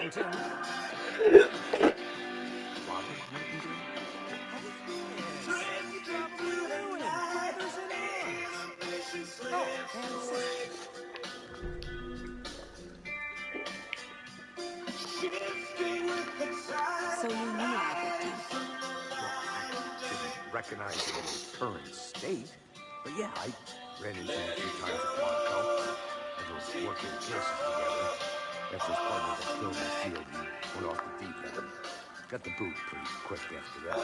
Wellington. Robert Nightingale? Yes. Blue Heron, Brothers in Arms. Oh, and Sister. So you knew everything. Well, I didn't recognize it in its current state. But yeah, I ran into him a few times at Quantico. Never worked in cases together. After his partner got killed in the field, he went off the deep end. Got the boot pretty quick after that.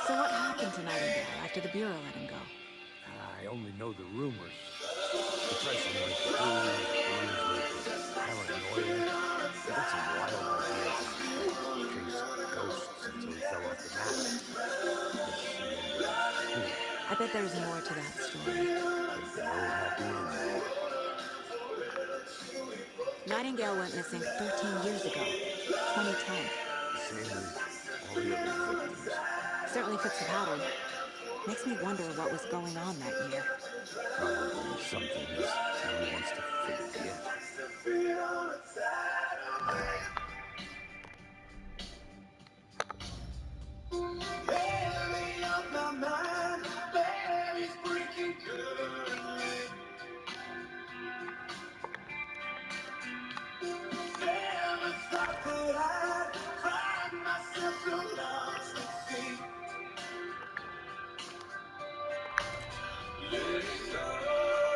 So what happened to Nightingale after the Bureau let him go? I only know the rumors. Depression went to booze, booze led to paranoia. He got some wild ideas and started chasing ghosts until he fell off the map. Yes, he ended up here. I bet there's more to that story. There's no happy ending. Nightingale went missing 13 years ago, 2010. Same as all the other victims. Certainly fits the pattern. Makes me wonder what was going on that year. Probably something this town wants to forget.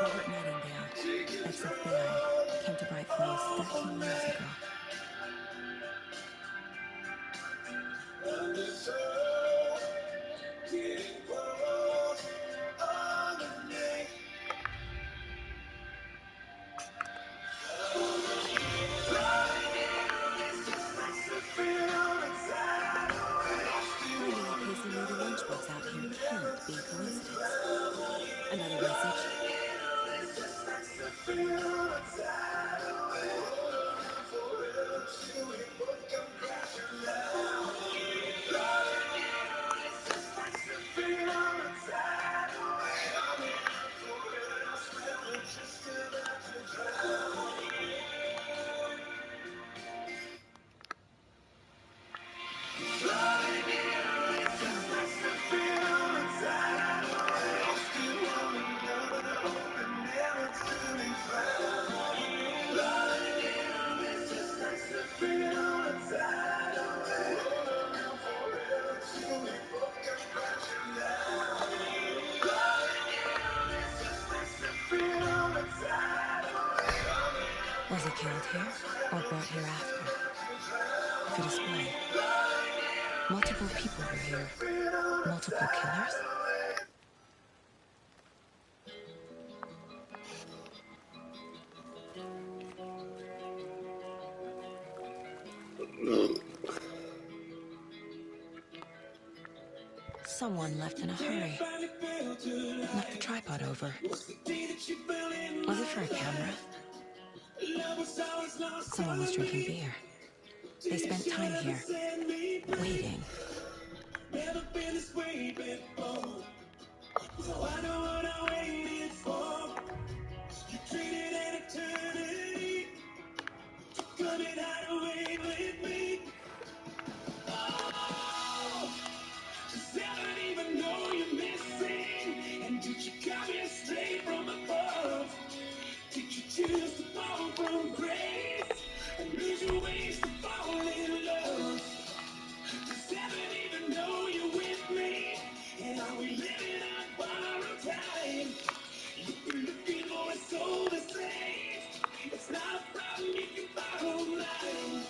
Robert Nightingale, ex-FBI, came to Bright Falls 13 years ago. Finding a case of moody lunchbox out here can't be a coincidence. Another message. Was he killed here or brought here after? For display. Multiple people were here. Multiple killers? Someone left in a hurry. Knocked the tripod over. Was it for a camera? Someone was drinking beer. They spent time here, waiting. Never been this way before. So I know what I waited for. You treated an eternity to come and hide away with me. Oh, just never even know you're missing. And did you come here straight from above? Did you choose to fall from grace and lose your ways to fall in love? Just never even know you're with me. And are we living on borrowed time? If you're looking for a soul to save, it's not a problem if you borrow mine.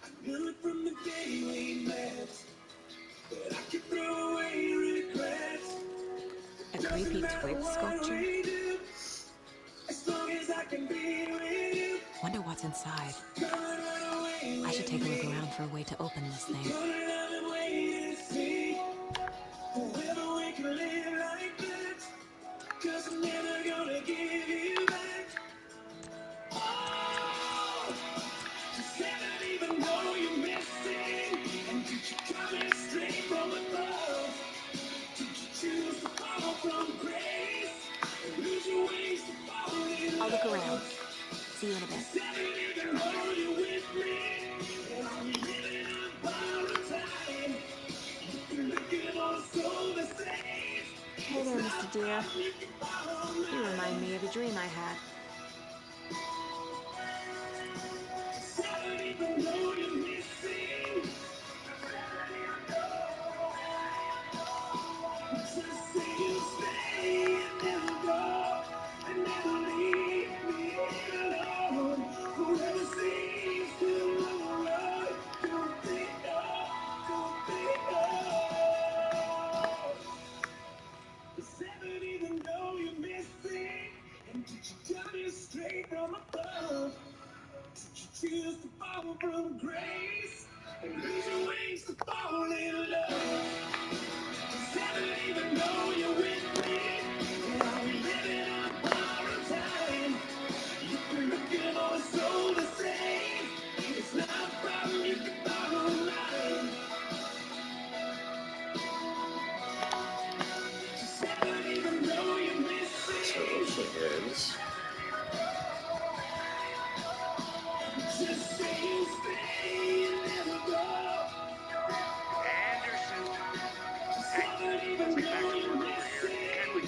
I knew it from the day we met, that I could throw away regrets. A creepy twig sculpture? As long as I can be with you. Wonder what's inside. I should take a look around for a way to open this thing. Whoever we can live like that, 'cause I'm never gonna give you back. Oh, just never even know Look around. See you in a bit. Hey there, Mr. Deer. You remind me of a dream I had. Straight from above, choose to fall from grace and lose your wings to fall in love. I don't even know you're with me, and I'll be living on borrowed time. You've been looking for a soul to save. It's not a problem, you can borrow mine. I don't even know you're missing. So those are his. Just say you stay and never go. Anderson. Hey, let's get back to work over here, can we?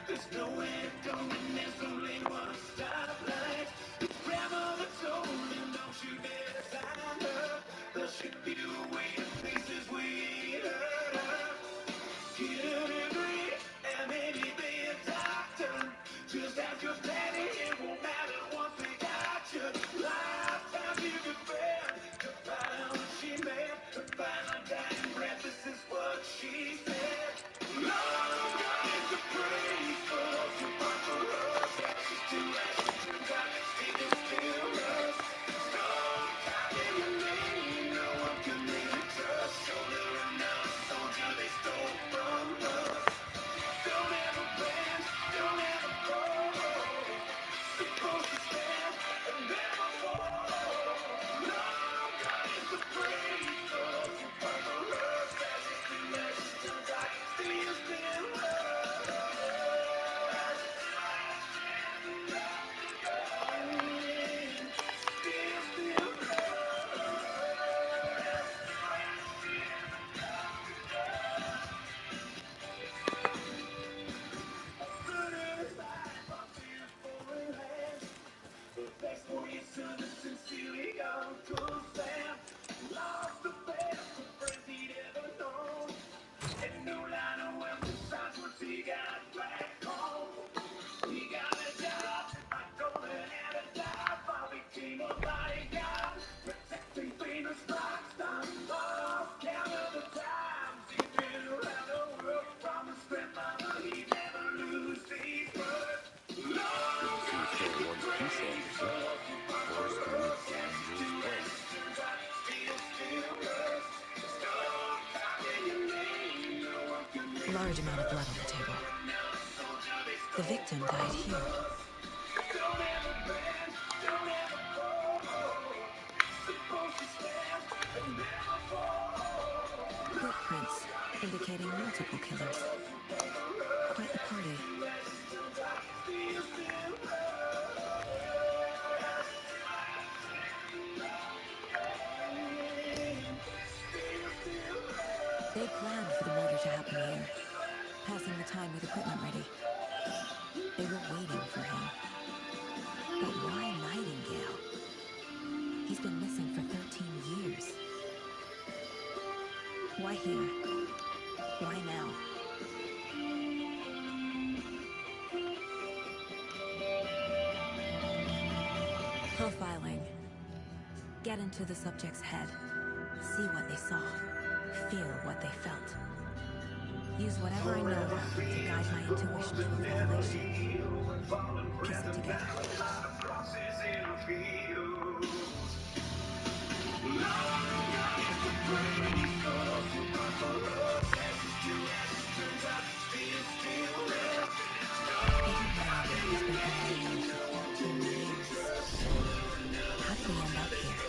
There's nowhere going, there's only one stoplight. Your grandmother told him, don't you dare sign her. They'll ship you away to places we heard of. Get a degree and maybe be a doctor. Just ask your daddy, it won't matter once they got you. Lifetime you could bear to find out what she meant. To find a dying breath, this is what she said. Love God is the praise for those who fight for us. Ashes to ashes to God, still us. Stone God in your name, no one can really trust. Shoulder enough, soldier they stole from us. Don't ever bend, don't ever fold. Supposed to stand and never fall. Love God is the praise for those who fight for us. Ashes to God, still sincerely Uncle Sam. Lost the best of friends he'd ever known. And no line of wealth besides once he got back home. He got a job, I told her how to dive. I became a bodyguard, protecting famous rock stars. Lost count of the times he'd been around the world. Promised grandmama he'd never lose these words. Lord, God is the praise for those who fight for us. Ashes to ashes, I still us. Stone God in your name, no one can make Large amount of blood on the table. The victim died here. Footprints indicating multiple killers. Quite the party. They planned for the murder to happen here, passing the time with equipment ready. They were waiting for him. But why Nightingale? He's been missing for 13 years. Why here? Why now? Profiling. Get into the subject's head. See what they saw. Feel what they felt. Use whatever I know to guide my intuition through revelation. Piece it together. Agent Nightingale has been FBA for 14 years. How did he end up here?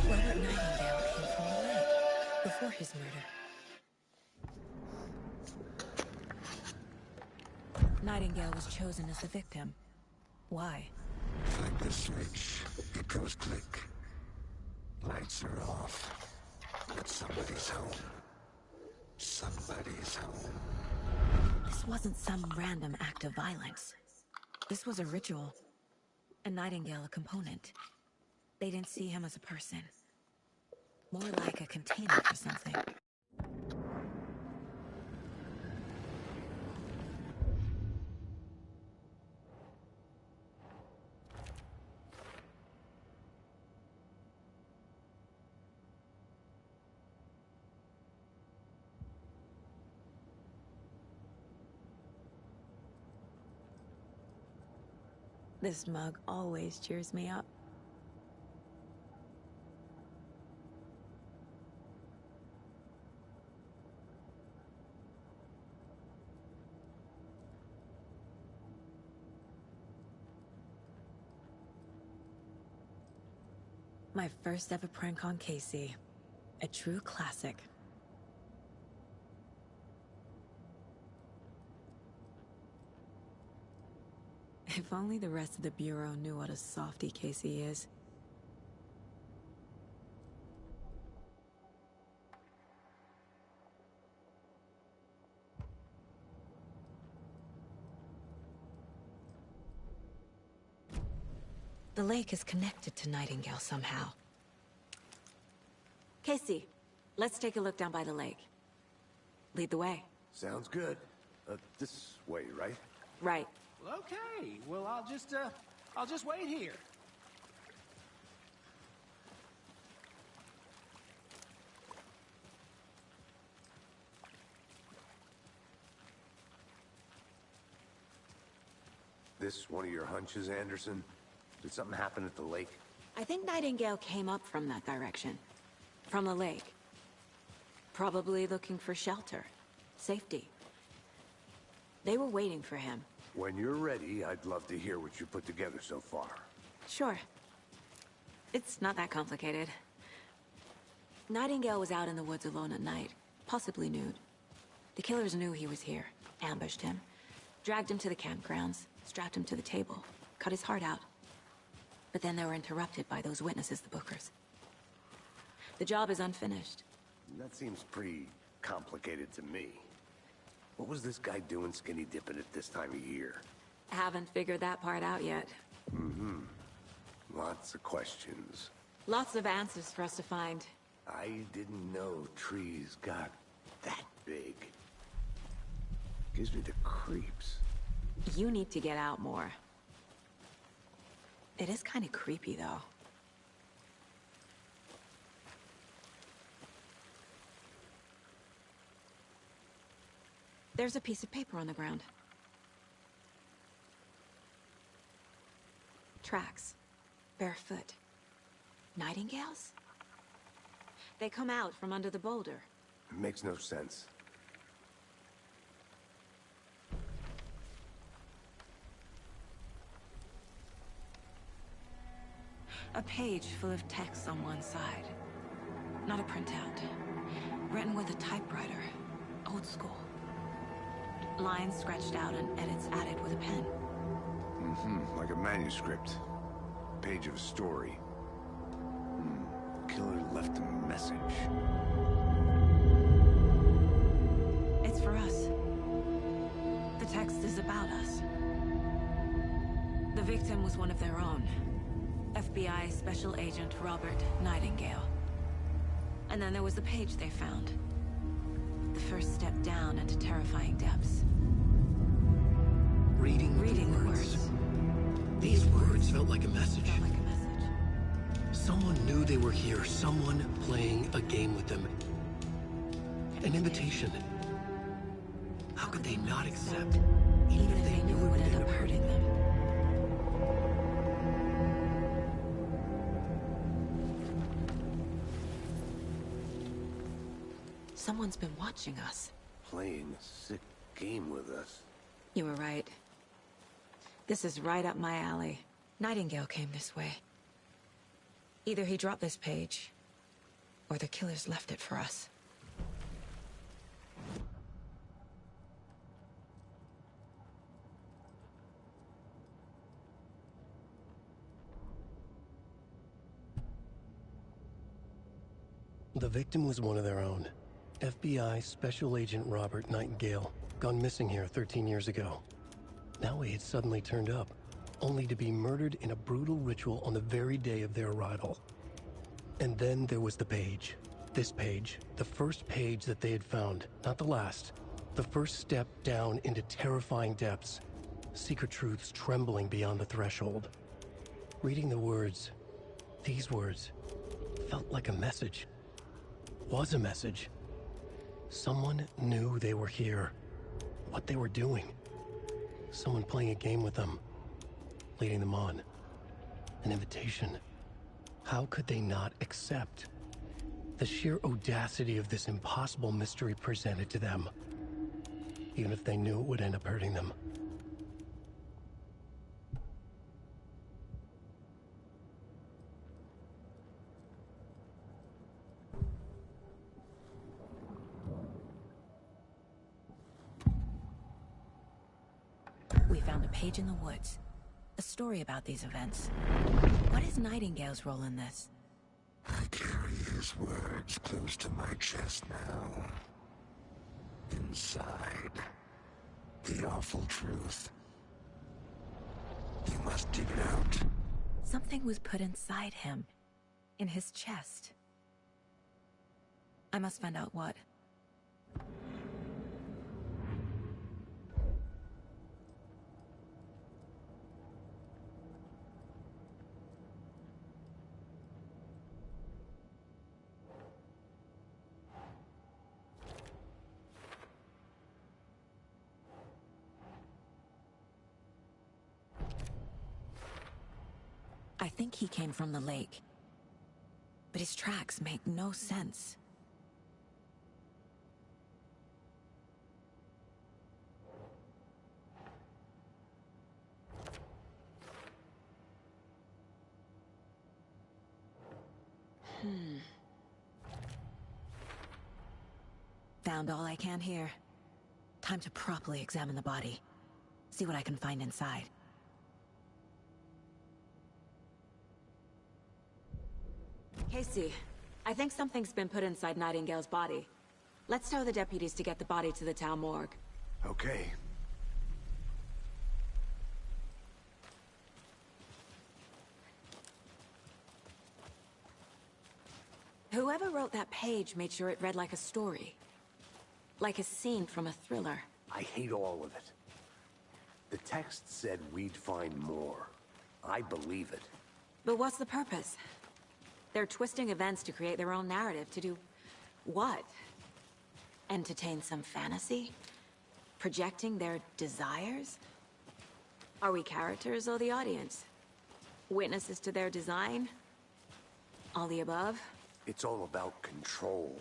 Robert Nightingale came from the lake before his murder. Nightingale was chosen as the victim. Why? Flick the switch. It goes click. Lights are off. But somebody's home. Somebody's home. This wasn't some random act of violence. This was a ritual. And Nightingale a component. They didn't see him as a person. More like a container for something. This mug always cheers me up. My first ever prank on Casey. A true classic. If only the rest of the Bureau knew what a softie Casey is. The lake is connected to Nightingale somehow. Casey, let's take a look down by the lake. Lead the way. Sounds good. This way, right? Right. Okay, well, I'll just wait here. This one of your hunches, Anderson? Did something happen at the lake? I think Nightingale came up from that direction. From the lake. Probably looking for shelter. Safety. They were waiting for him. When you're ready, I'd love to hear what you put together so far. Sure. It's not that complicated. Nightingale was out in the woods alone at night, possibly nude. The killers knew he was here, ambushed him, dragged him to the campgrounds, strapped him to the table, cut his heart out. But then they were interrupted by those witnesses, the Bookers. The job is unfinished. That seems pretty complicated to me. What was this guy doing skinny dipping at this time of year? Haven't figured that part out yet. Mm-hmm. Lots of questions. Lots of answers for us to find. I didn't know trees got that big. Gives me the creeps. You need to get out more. It is kind of creepy, though. There's a piece of paper on the ground. Tracks. Barefoot. Nightingales? They come out from under the boulder. It makes no sense. A page full of text on one side. Not a printout. Written with a typewriter. Old school. Lines scratched out and edits added with a pen. Mm-hmm. Like a manuscript. Page of a story. Killer left a message. It's for us. The text is about us. The victim was one of their own. FBI Special Agent Robert Nightingale. And then there was the page they found. The first step down into terrifying depths. Reading the words. These words felt like a message. Felt like a message. Someone knew they were here. Someone playing a game with them. An invitation. How could they not accept? Even if they knew it would end up hurting them. Someone's been watching us. Playing a sick game with us. You were right. This is right up my alley. Nightingale came this way. Either he dropped this page, or the killers left it for us. The victim was one of their own. FBI Special Agent Robert Nightingale, gone missing here 13 years ago. Now he had suddenly turned up, only to be murdered in a brutal ritual on the very day of their arrival. And then there was the page. This page, the first page that they had found, not the last. The first step down into terrifying depths. Secret truths trembling beyond the threshold. Reading the words, these words, felt like a message. Was a message. Someone knew they were here. What they were doing. Someone playing a game with them. Leading them on. An invitation. How could they not accept? The sheer audacity of this impossible mystery presented to them. Even if they knew it would end up hurting them. We found a page in the woods. A story about these events. What is Nightingale's role in this? I carry his words close to my chest now. Inside, the awful truth. You must dig it out. Something was put inside him. In his chest. I must find out what. I think he came from the lake. But his tracks make no sense. Found all I can here. Time to properly examine the body. See what I can find inside. Casey, I think something's been put inside Nightingale's body. Let's tell the deputies to get the body to the town morgue. Okay. Whoever wrote that page made sure it read like a story. Like a scene from a thriller. I hate all of it. The text said we'd find more. I believe it. But what's the purpose? They're twisting events to create their own narrative. To do what? Entertain some fantasy? Projecting their desires? Are we characters or the audience? Witnesses to their design? All the above? It's all about control.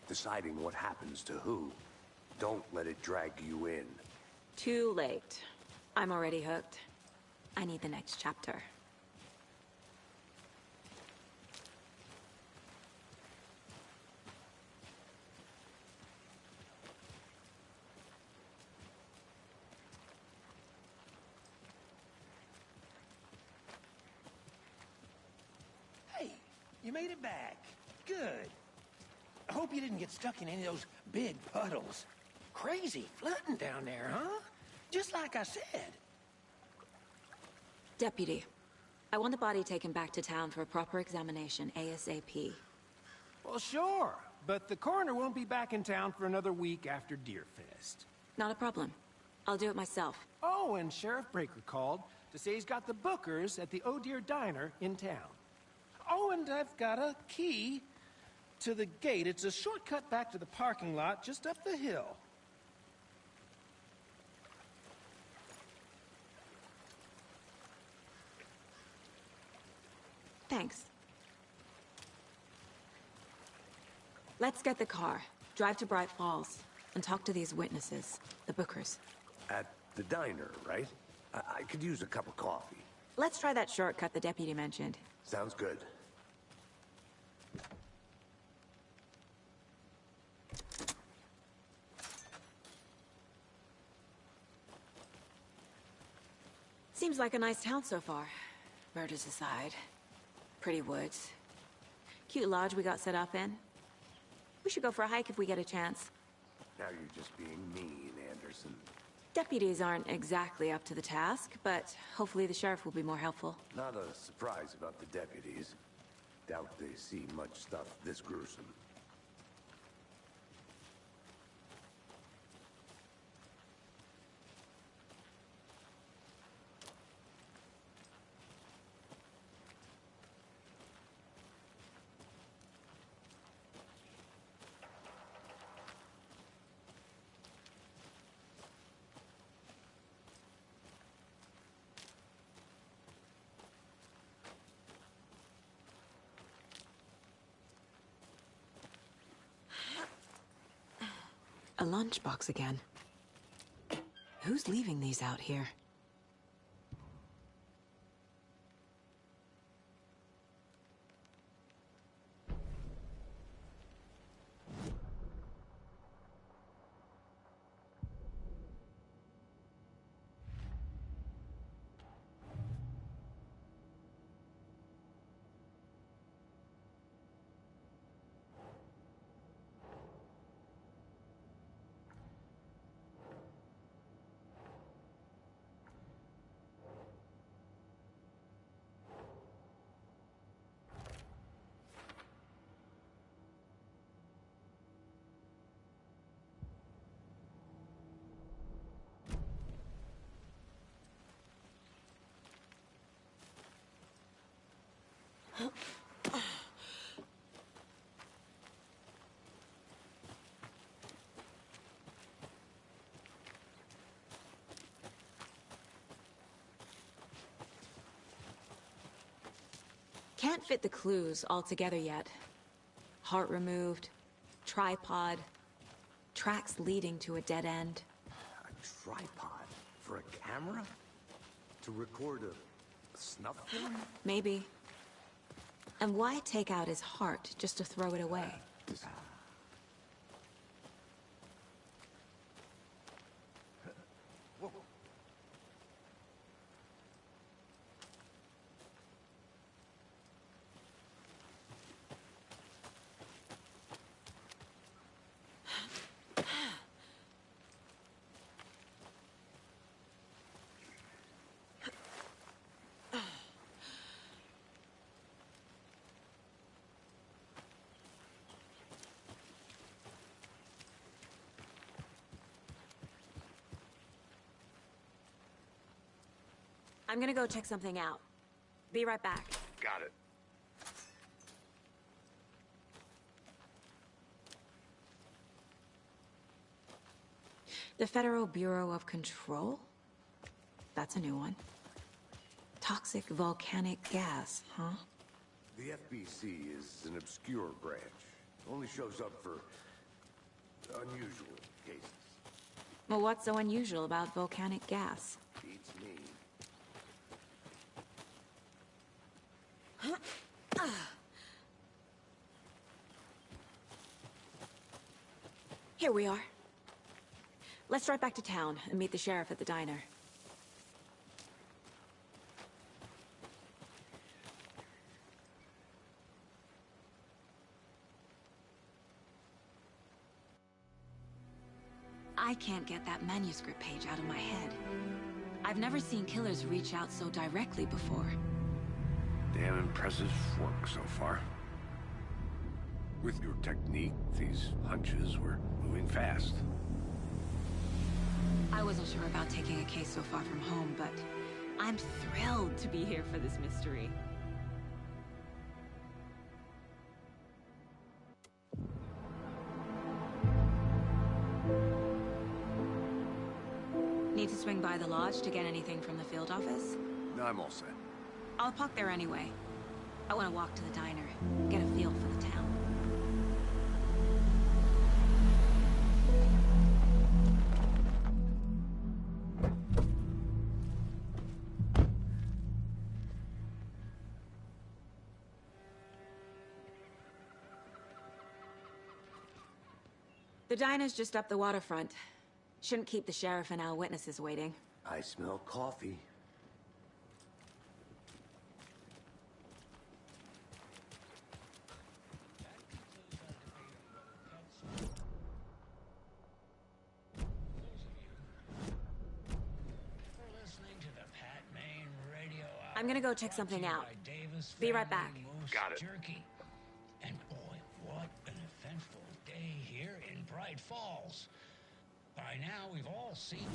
Deciding what happens to who. Don't let it drag you in. Too late. I'm already hooked. I need the next chapter. Hey, you made it back. Good. I hope you didn't get stuck in any of those big puddles. Crazy flooding down there, huh? Just like I said. Deputy, I want the body taken back to town for a proper examination ASAP. Well, sure, but the coroner won't be back in town for another week after Deerfest. Not a problem. I'll do it myself. Oh, and Sheriff Breaker called to say he's got the Bookers at the Oh Deer Diner in town. Oh, and I've got a key to the gate. It's a shortcut back to the parking lot just up the hill. Thanks. Let's get the car, drive to Bright Falls, and talk to these witnesses, the Bookers. At the diner, right? I could use a cup of coffee. Let's try that shortcut the deputy mentioned. Sounds good. Seems like a nice town so far. Murders aside. Pretty woods. Cute lodge we got set up in. We should go for a hike if we get a chance. Now you're just being mean, Anderson. Deputies aren't exactly up to the task, but hopefully the sheriff will be more helpful. Not a surprise about the deputies. Doubt they see much stuff this gruesome. A lunchbox again. Who's leaving these out here? Can't fit the clues all together yet. Heart removed, tripod, tracks leading to a dead end. A tripod? For a camera? To record a snuff film? Maybe. And why take out his heart just to throw it away? Whoa. I'm gonna go check something out. Be right back. Got it. The Federal Bureau of Control? That's a new one. Toxic volcanic gas, huh? The FBC is an obscure branch. Only shows up for unusual cases. Well, what's so unusual about volcanic gas? Beats me. Here we are. Let's drive back to town and meet the sheriff at the diner. I can't get that manuscript page out of my head. I've never seen killers reach out so directly before. Damn impressive work so far. With your technique, these hunches were moving fast. I wasn't sure about taking a case so far from home, but I'm thrilled to be here for this mystery. Need to swing by the lodge to get anything from the field office? No, I'm all set. I'll park there anyway. I want to walk to the diner, get a feel for the town. The diner's just up the waterfront. Shouldn't keep the sheriff and our witnesses waiting. I smell coffee. I'm gonna go check something out. Be right back. Got it. Jerky. And boy, what an eventful day here in Bright Falls. By now, we've all seen...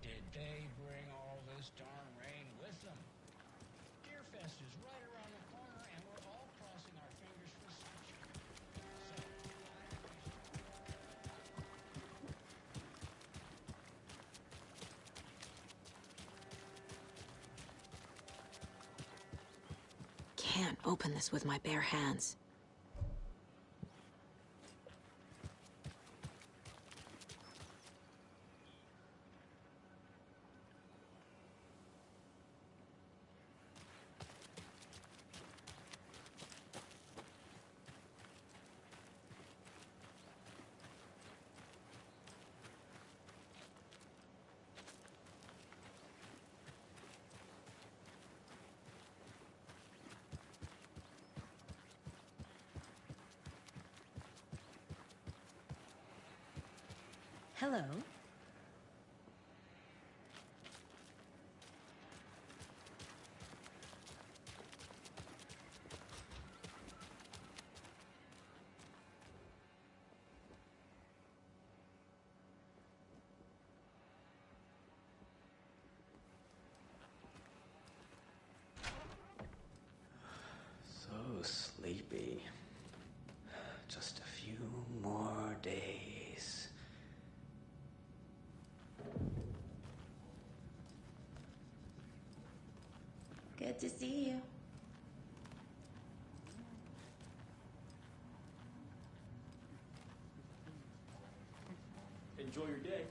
Did they bring all this darn rain with them? Deerfest is right around the corner, and we're all crossing our fingers for sunshine. Can't open this with my bare hands. Hello. So sleepy. Just a few more days. Good to see you. Enjoy your day.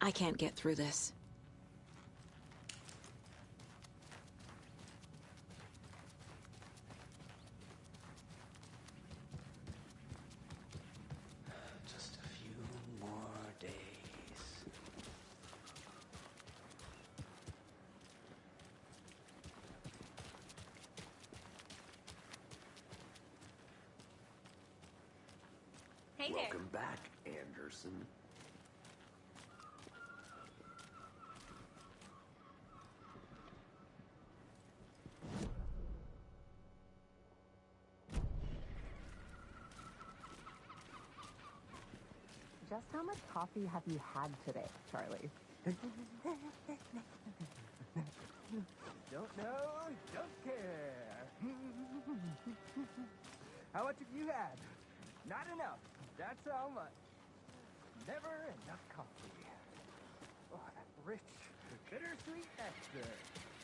I can't get through this. Just a few more days. Hey there. Welcome back, Anderson. Just how much coffee have you had today, Charlie? Don't know, don't care. How much have you had? Not enough. That's how much. Never enough coffee. Oh, that rich, bittersweet nectar.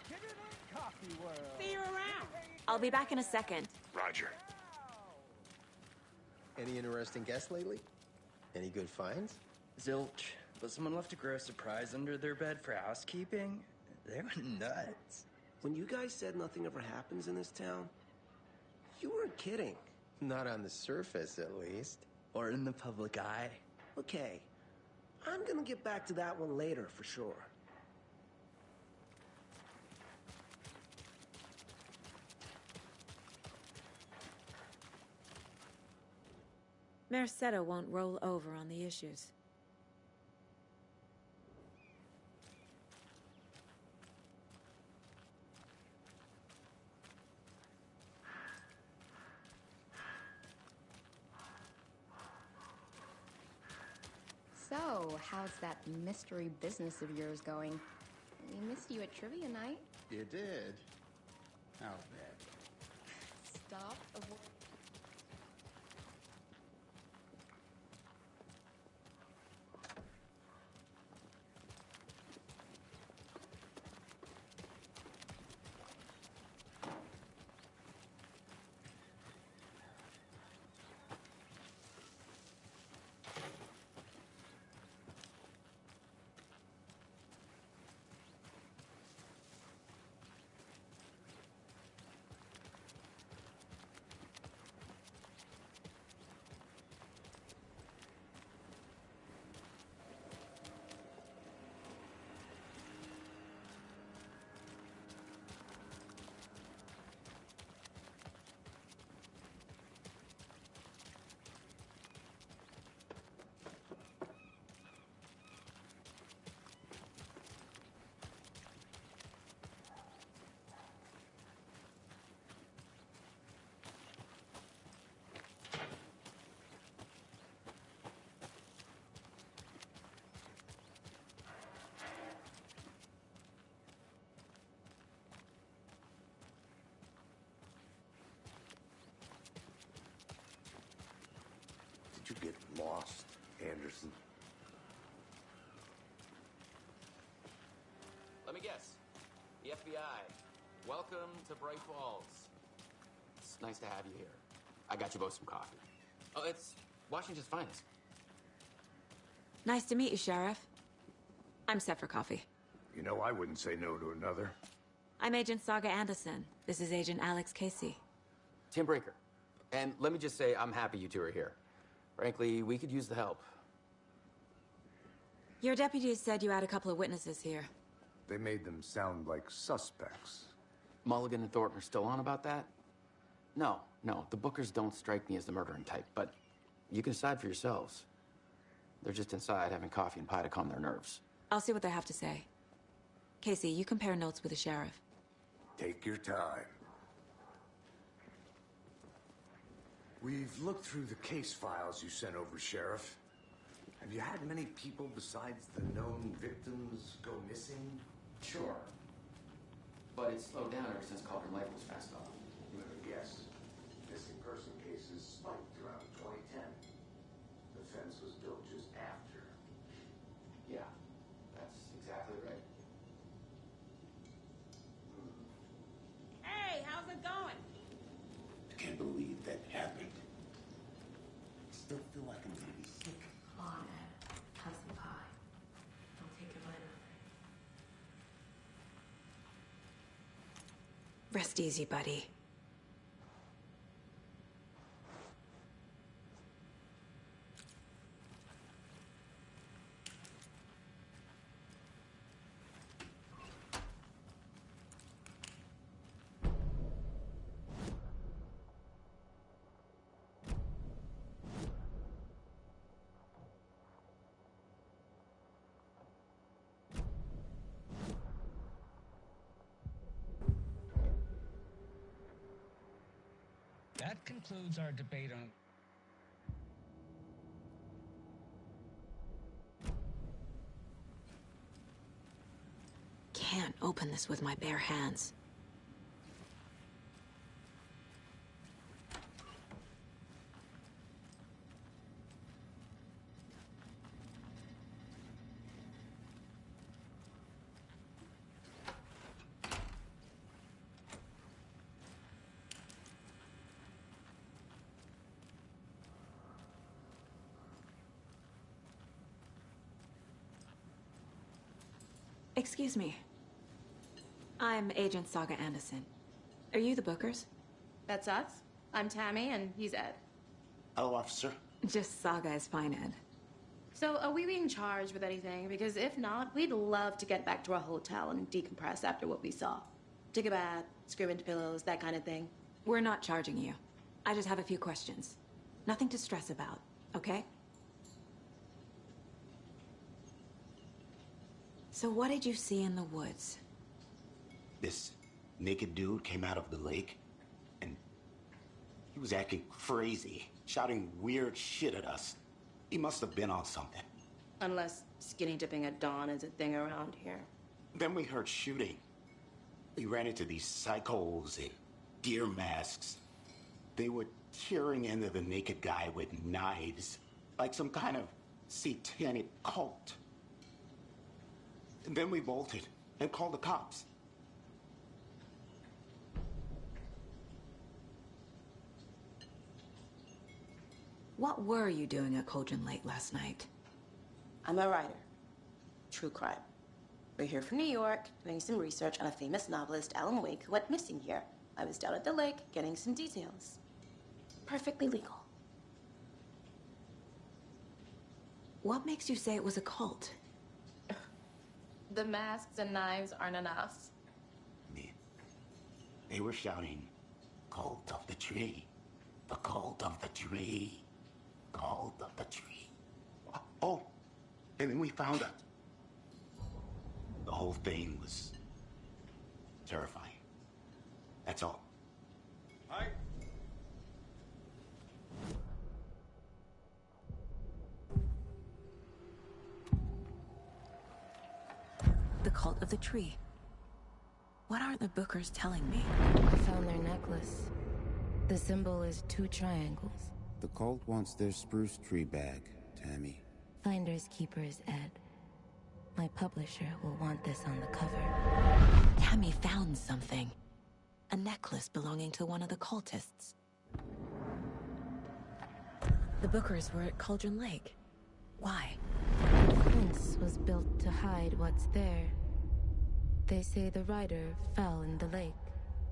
Give it in coffee world. See you around. I'll be back in a second. Roger. Any interesting guests lately? Any good finds? Zilch, but someone left a gross surprise under their bed for housekeeping. They went nuts. When you guys said nothing ever happens in this town, you weren't kidding. Not on the surface, at least. Or in the public eye. Okay, I'm gonna get back to that one later for sure. Mercado won't roll over on the issues. So, how's that mystery business of yours going? We missed you at trivia night. You did? How bad? Stop avoiding. Did you get lost, Anderson? Let me guess. The FBI. Welcome to Bright Falls. It's nice to have you here. I got you both some coffee. Oh, it's Washington's finest. Nice to meet you, Sheriff. I'm set for coffee. You know, I wouldn't say no to another. I'm Agent Saga Anderson. This is Agent Alex Casey. Tim Breaker. And let me just say, I'm happy you two are here. Frankly, we could use the help. Your deputies said you had a couple of witnesses here. They made them sound like suspects. Mulligan and Thornton are still on about that? No, the Bookers don't strike me as the murdering type, but you can decide for yourselves. They're just inside having coffee and pie to calm their nerves. I'll see what they have to say. Casey, you compare notes with the sheriff. Take your time. We've looked through the case files you sent over, Sheriff. Have you had many people besides the known victims go missing? Sure. But it's slowed down ever since Cauldron Lake was passed off. Let me guess. Missing person cases spiked around 2010. The fence was built just after. Yeah, that's exactly right. Hey, how's it going? I can't believe that happened. I still feel like I'm gonna be sick. Come on, Ed. Have some pie. Don't Rest easy, buddy. That concludes our debate on... Can't open this with my bare hands. Excuse me. I'm Agent Saga Anderson. Are you the Bookers? That's us. I'm Tammy, and he's Ed. Hello, officer. Just Saga is fine, Ed. So, are we being charged with anything? Because if not, we'd love to get back to our hotel and decompress after what we saw. Take a bath, scream into pillows, that kind of thing. We're not charging you. I just have a few questions. Nothing to stress about, okay? So what did you see in the woods? This naked dude came out of the lake, and he was acting crazy, shouting weird shit at us. He must have been on something. Unless skinny dipping at dawn is a thing around here. Then we heard shooting. We ran into these psychos in deer masks. They were tearing into the naked guy with knives, like some kind of satanic cult. And then we bolted and called the cops. What were you doing at Cauldron Lake last night? I'm a writer. True crime. We're here from New York, doing some research on a famous novelist, Alan Wake, who went missing here. I was down at the lake, getting some details. Perfectly legal. What makes you say it was a cult? The masks and knives aren't enough. They were shouting, "Cult of the tree, the cult of the tree, cult of the tree." Oh, and then we found out. The whole thing was terrifying. That's all. Hi. The cult of the tree. What aren't the Bookers telling me? I found their necklace. The symbol is 2 triangles. The cult wants their spruce tree bag, Tammy. Finders keepers, Ed. My publisher will want this on the cover. Tammy found something. A necklace belonging to one of the cultists. The Bookers were at Cauldron Lake. Why? The fence was built to hide what's there. They say the rider fell in the lake.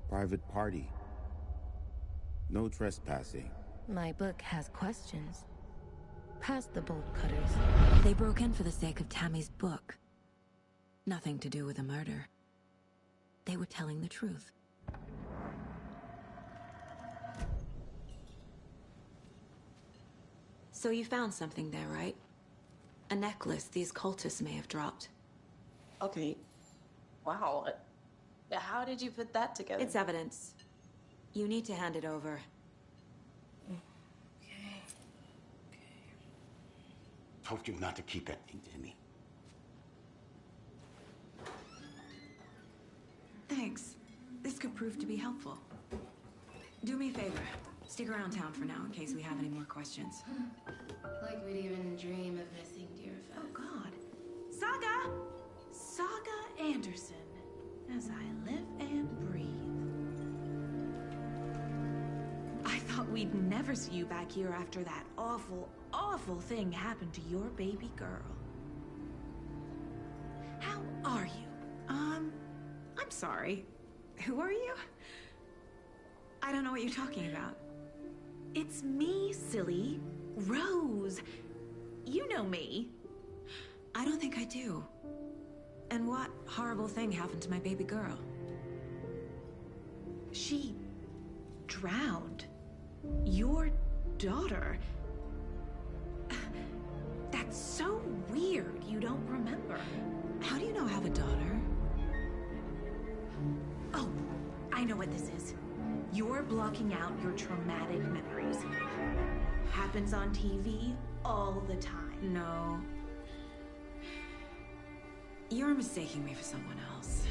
Private party. No trespassing. My book has questions. Past the bolt cutters. They broke in for the sake of Tammy's book. Nothing to do with a murder. They were telling the truth. So you found something there, right? A necklace these cultists may have dropped. Okay. Wow. How did you put that together? It's evidence. You need to hand it over. Told you not to keep that thing to me. Thanks. This could prove to be helpful. Do me a favor. Stick around town for now in case we have any more questions. Like we'd even dream of missing dear Fez. Oh, God. Saga! Saga Anderson. As I live and breathe. I thought we'd never see you back here after that awful, awful thing happened to your baby girl. How are you? I'm sorry. Who are you? I don't know what you're talking about. It's me, silly. Rose. You know me. I don't think I do. And what horrible thing happened to my baby girl? She drowned. Your daughter. That's so weird you don't remember. How do you know I have a daughter? Oh, I know what this is. You're blocking out your traumatic memories. Happens on TV all the time. No. You're mistaking me for someone else.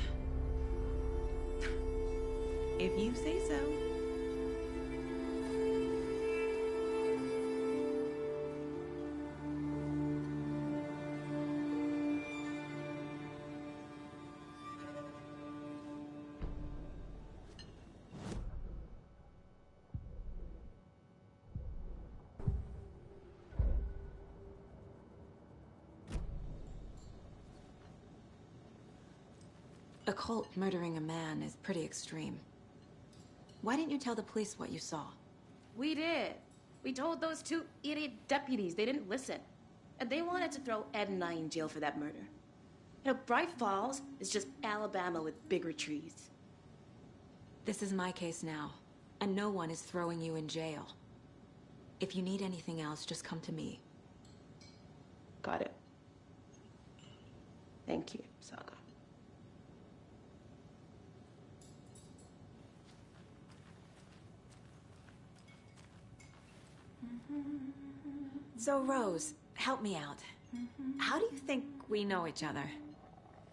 If you say so. A cult murdering a man is pretty extreme. Why didn't you tell the police what you saw? We did. We told those two idiot deputies. They didn't listen. And they wanted to throw Ed and I in jail for that murder. You know, Bright Falls is just Alabama with bigger trees. This is my case now, and no one is throwing you in jail. If you need anything else, just come to me. Got it. Thank you, Saga. So, Rose, help me out. How do you think we know each other?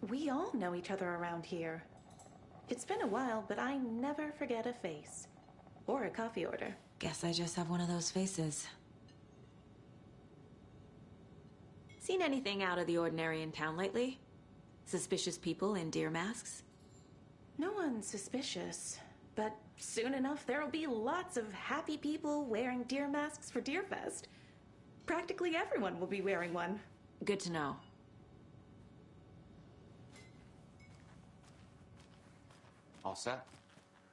We all know each other around here. It's been a while, but I never forget a face. Or a coffee order. Guess I just have one of those faces. Seen anything out of the ordinary in town lately? Suspicious people in deer masks? No one's suspicious. But soon enough, there'll be lots of happy people wearing deer masks for Deerfest. Practically everyone will be wearing one. Good to know. All set?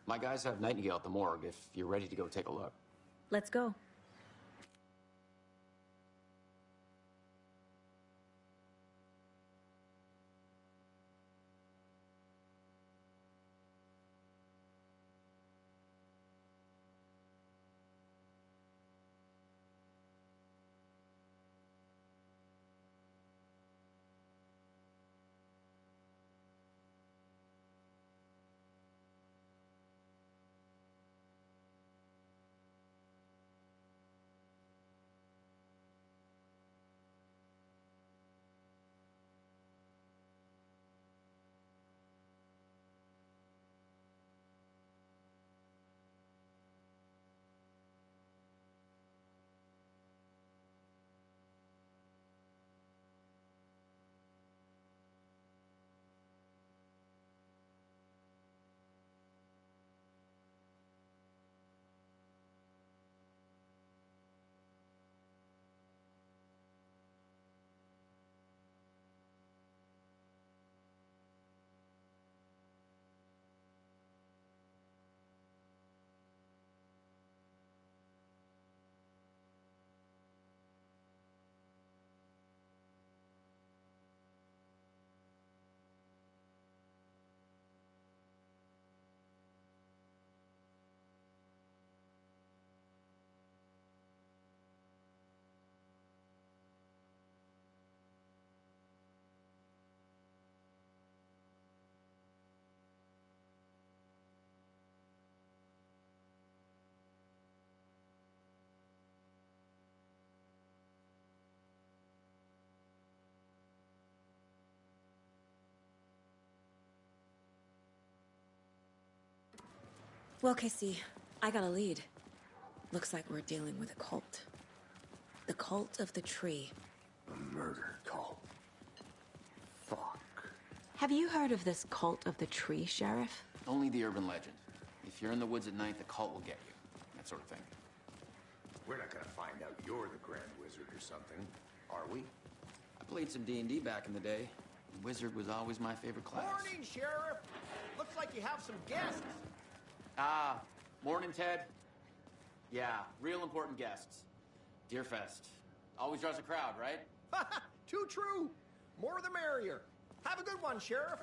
My guys have Nightingale at the morgue if you're ready to go take a look. Let's go. Well, Casey, I got a lead. Looks like we're dealing with a cult. The Cult of the Tree. A murder cult. Fuck. Have you heard of this Cult of the Tree, Sheriff? Only the urban legend. If you're in the woods at night, the cult will get you. That sort of thing. We're not gonna find out you're the Grand Wizard or something, are we? I played some D&D back in the day. The Wizard was always my favorite class. Morning, Sheriff! Looks looks like you have some guests. Morning, Ted. Yeah, real important guests. Deerfest. Always draws a crowd, right? Too true. More the merrier. Have a good one, Sheriff.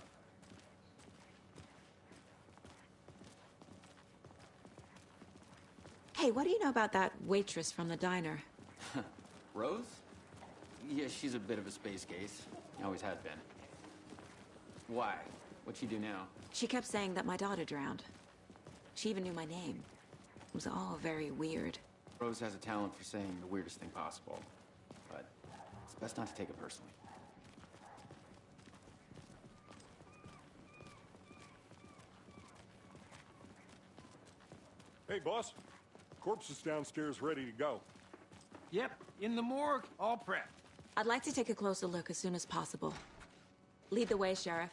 Hey, what do you know about that waitress from the diner? Rose? Yeah, she's a bit of a space case. Always has been. Why? What'd she do now? She kept saying that my daughter drowned. She even knew my name. It was all very weird. Rose has a talent for saying the weirdest thing possible. But it's best not to take it personally. Hey, boss. Corpse is downstairs ready to go. Yep, in the morgue, all prepped. I'd like to take a closer look as soon as possible. Lead the way, Sheriff.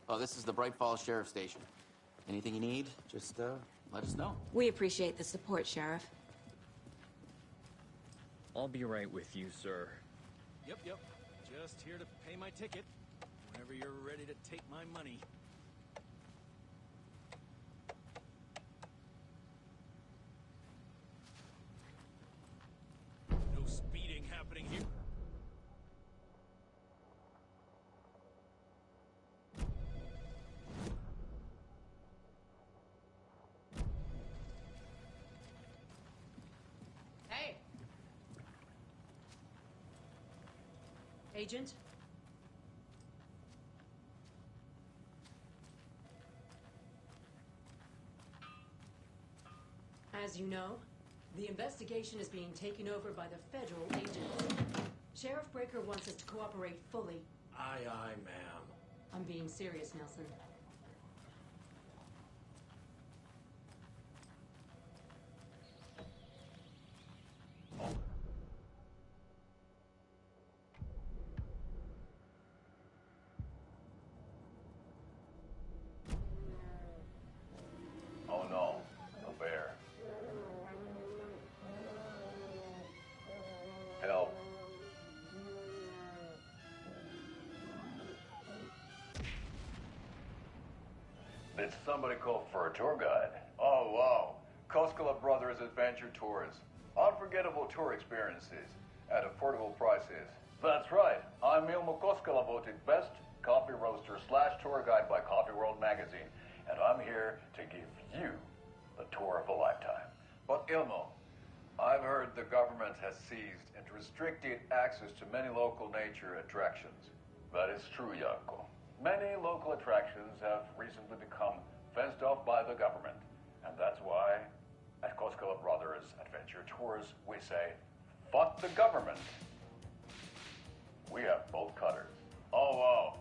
Oh, this is the Bright Falls Sheriff Station. Anything you need, just let us know. We appreciate the support, Sheriff. I'll be right with you, sir. Yep. Just here to pay my ticket. Whenever you're ready to take my money. No speeding happening here. Hey! Agent? As you know, the investigation is being taken over by the federal agents. Sheriff Breaker wants us to cooperate fully. Aye, ma'am. I'm being serious, Nelson. Oh no, a bear. Help. Did somebody call for a tour guide? Oh wow, Koskela Brothers Adventure Tours. Unforgettable tour experiences at affordable prices. That's right, I'm Ilmo Koskela, voted best coffee roaster / tour guide by Coffee World magazine. And I'm here to give you the tour of a lifetime. But Ilmo, I've heard the government has seized and restricted access to many local nature attractions. That is true, Janko. Many local attractions have recently become fenced off by the government. And that's why, at Koskela Brothers Adventure Tours, we say, fuck the government. We have bolt cutters. Oh, wow.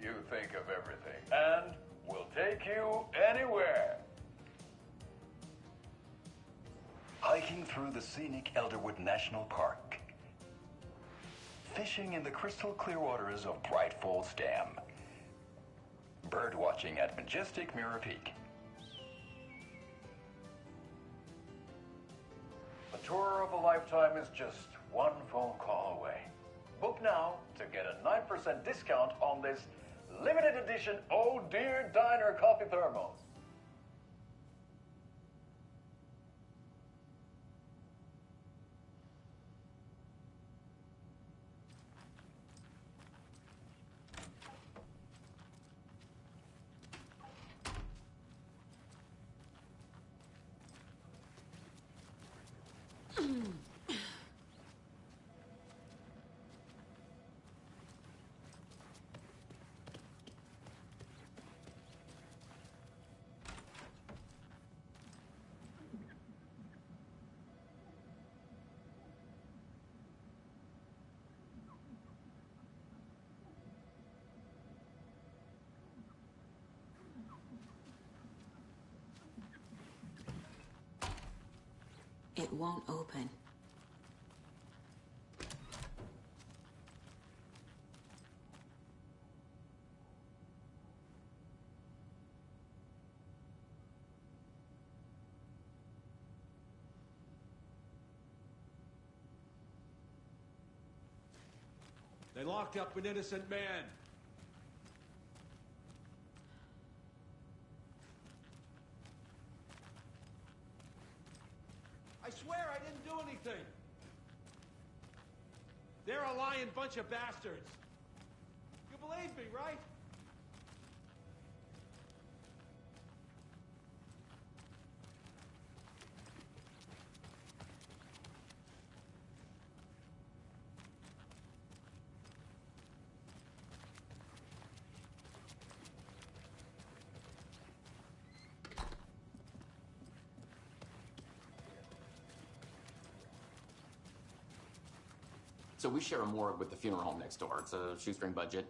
You think of everything. And we'll take you anywhere. Hiking through the scenic Elderwood National Park. Fishing in the crystal clear waters of Bright Falls Dam. Bird watching at majestic Mirror Peak. The tour of a lifetime is just one phone call away. Book now to get a 9% discount on this limited edition Oh Dear Diner coffee thermos. It won't open. They locked up an innocent man. anything. They're a lying bunch of bastards. You believe me, right? So we share a morgue with the funeral home next door. It's a shoestring budget.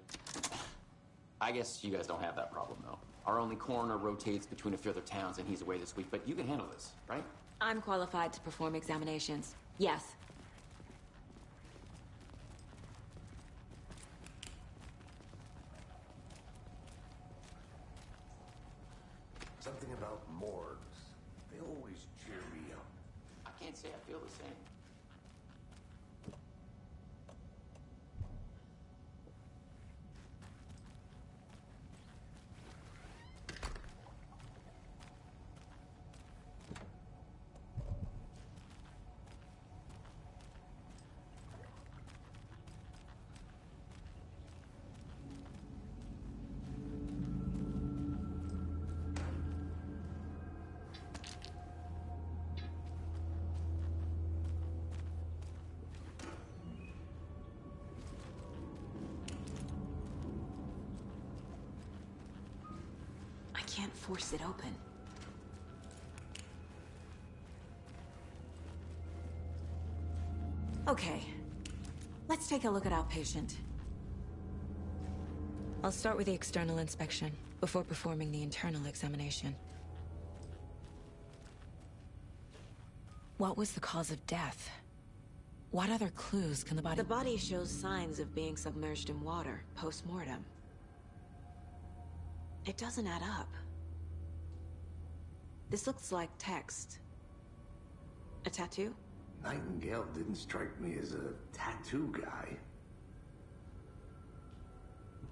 I guess you guys don't have that problem, though. Our only coroner rotates between a few other towns, and he's away this week, but you can handle this, right? I'm qualified to perform examinations. Yes. Something about morgues. They always cheer me up. I can't say I feel the same. I can't force it open. Okay. Let's take a look at our patient. I'll start with the external inspection before performing the internal examination. What was the cause of death? What other clues can the body... The body shows signs of being submerged in water post-mortem. It doesn't add up. This looks like text. A tattoo? Nightingale didn't strike me as a tattoo guy.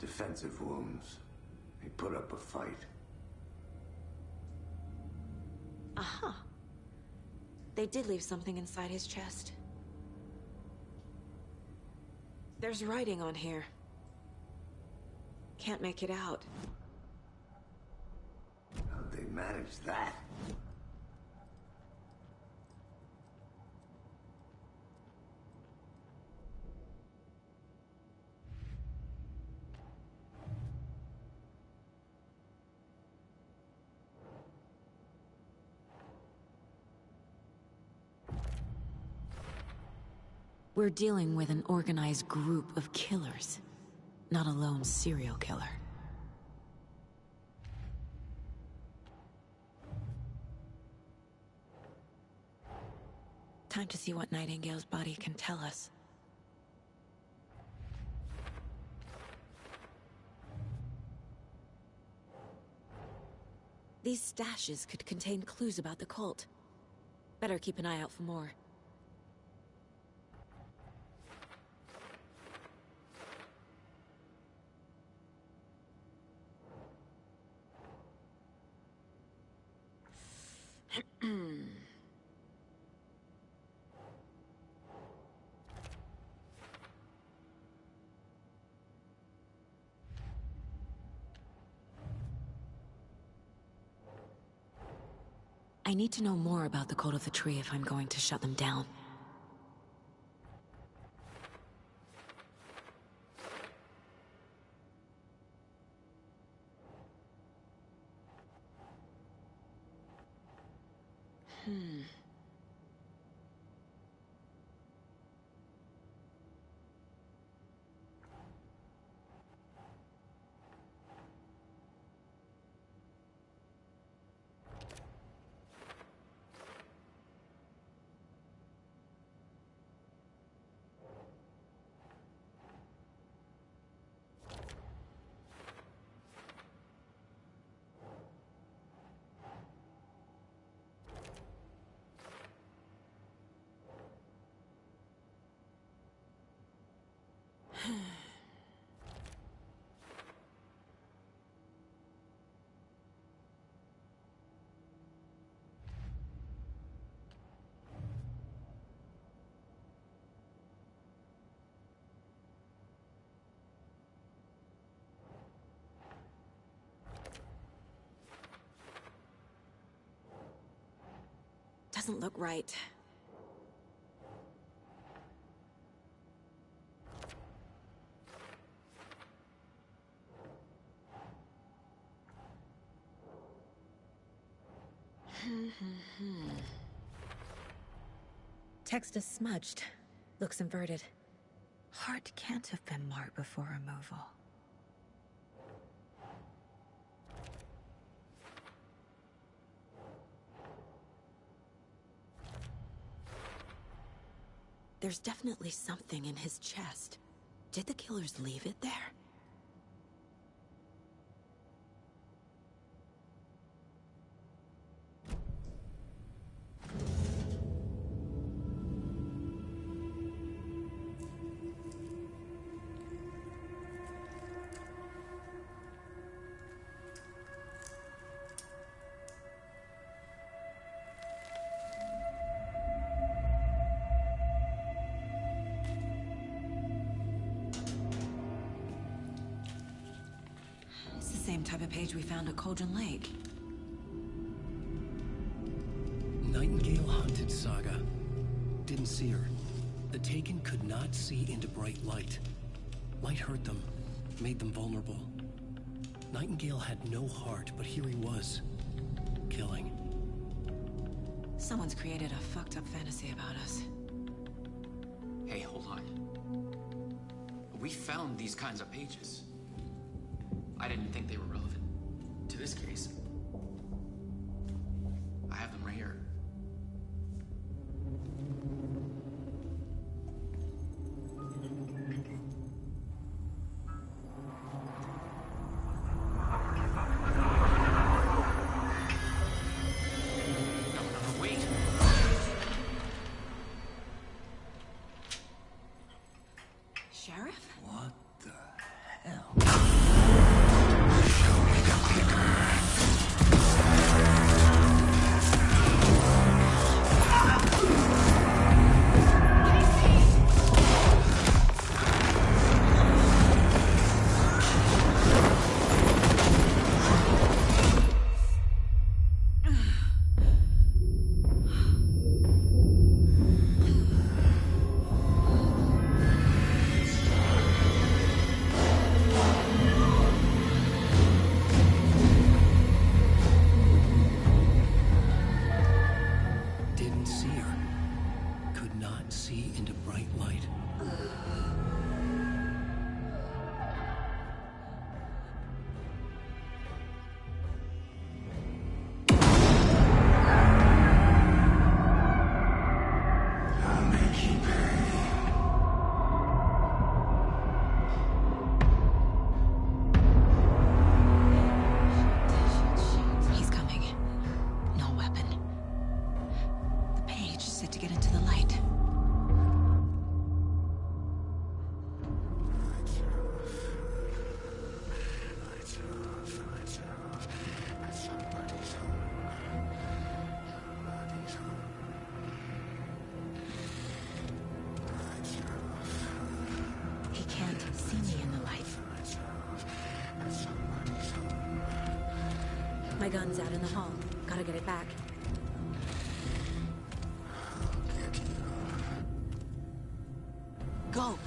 Defensive wounds. He put up a fight. Aha. They did leave something inside his chest. There's writing on here. Can't make it out. How'd they manage that? We're dealing with an organized group of killers, not a lone serial killer. Time to see what Nightingale's body can tell us. These stashes could contain clues about the cult. Better keep an eye out for more. I need to know more about the Cult of the Tree if I'm going to shut them down. doesn't look right. Text is smudged. Looks inverted. Heart can't have been marked before removal. There's definitely something in his chest. Did the killers leave it there? Same type of page we found at Cauldron Lake. Nightingale Hunted Saga. Didn't see her. The Taken could not see into bright light. Light hurt them, made them vulnerable. Nightingale had no heart, but here he was, killing. Someone's created a fucked up fantasy about us. Hey, hold on. We found these kinds of pages. I didn't think they were relevant to this case. I have them right here. No, wait. Sheriff? What the hell? My gun's out in the hall. Gotta get it back. Go!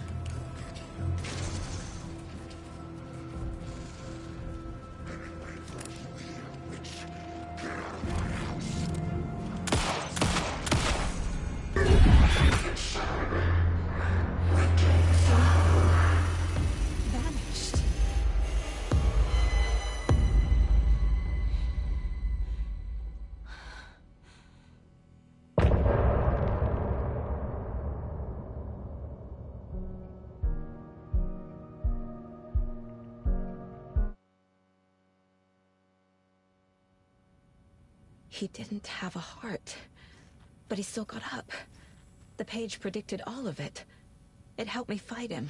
He didn't have a heart, but he still got up. The page predicted all of it. It helped me fight him.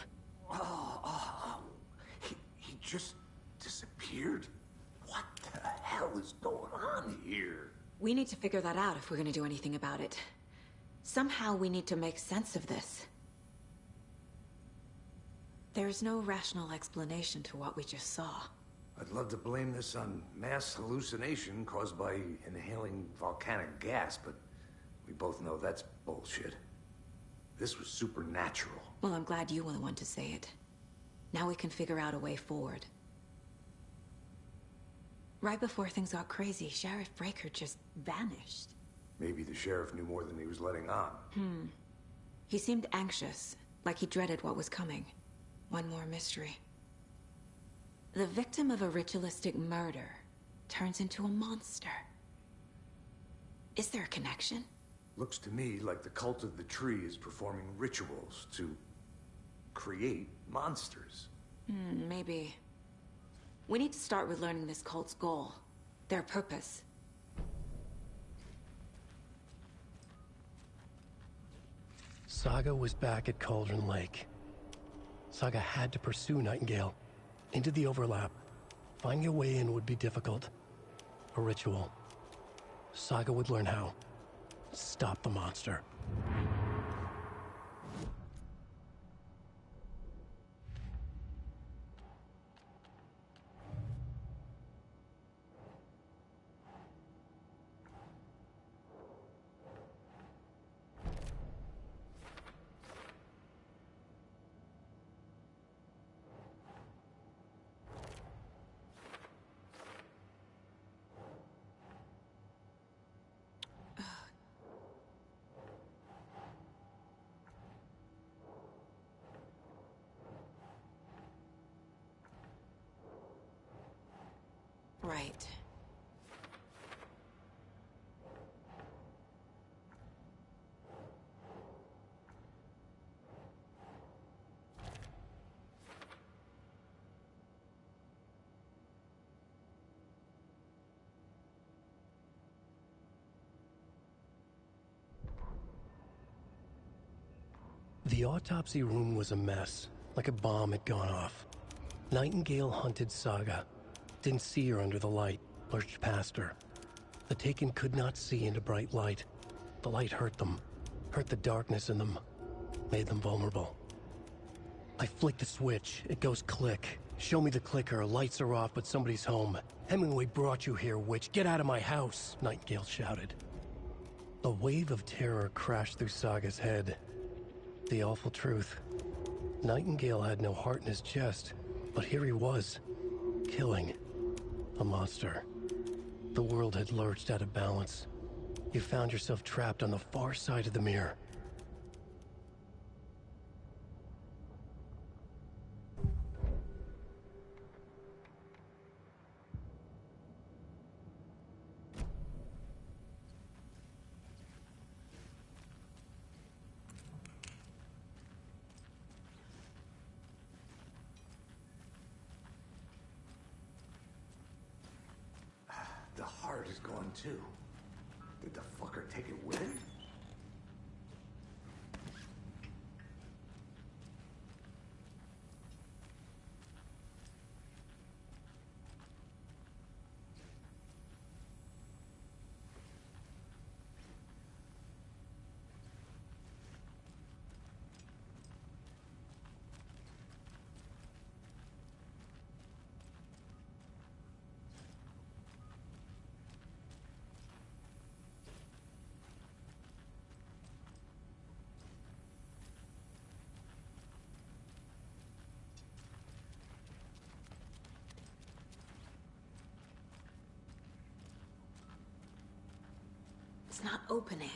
He just disappeared? What the hell is going on here? We need to figure that out if we're gonna do anything about it. Somehow we need to make sense of this. There's no rational explanation to what we just saw. I'd love to blame this on mass hallucination caused by inhaling volcanic gas, but We both know that's bullshit. This was supernatural. Well, I'm glad you were the one to say it. Now we can figure out a way forward. Right before things got crazy, Sheriff Breaker just vanished. Maybe the sheriff knew more than he was letting on. He seemed anxious, like he dreaded what was coming. One more mystery. The victim of a ritualistic murder turns into a monster. Is there a connection? Looks to me like the cult of the tree is performing rituals to create monsters. Maybe. We need to start with learning this cult's goal, their purpose. Saga was back at Cauldron Lake. Saga had to pursue Nightingale. Into the overlap. Finding a way in would be difficult. A ritual. Saga would learn how. Stop the monster. Right. The autopsy room was a mess, like a bomb had gone off. Nightingale hunted Saga. Didn't see her under the light, lurched past her. The Taken could not see into bright light. The light hurt them, hurt the darkness in them, made them vulnerable. I flick the switch, it goes click. Show me the clicker, lights are off, but somebody's home. Hemingway brought you here, witch. Get out of my house, Nightingale shouted. A wave of terror crashed through Saga's head. The awful truth. Nightingale had no heart in his chest, but here he was, killing. A monster. The world had lurched out of balance. You found yourself trapped on the far side of the mirror. The heart is gone too. Did the fucker take it with him? It's not opening.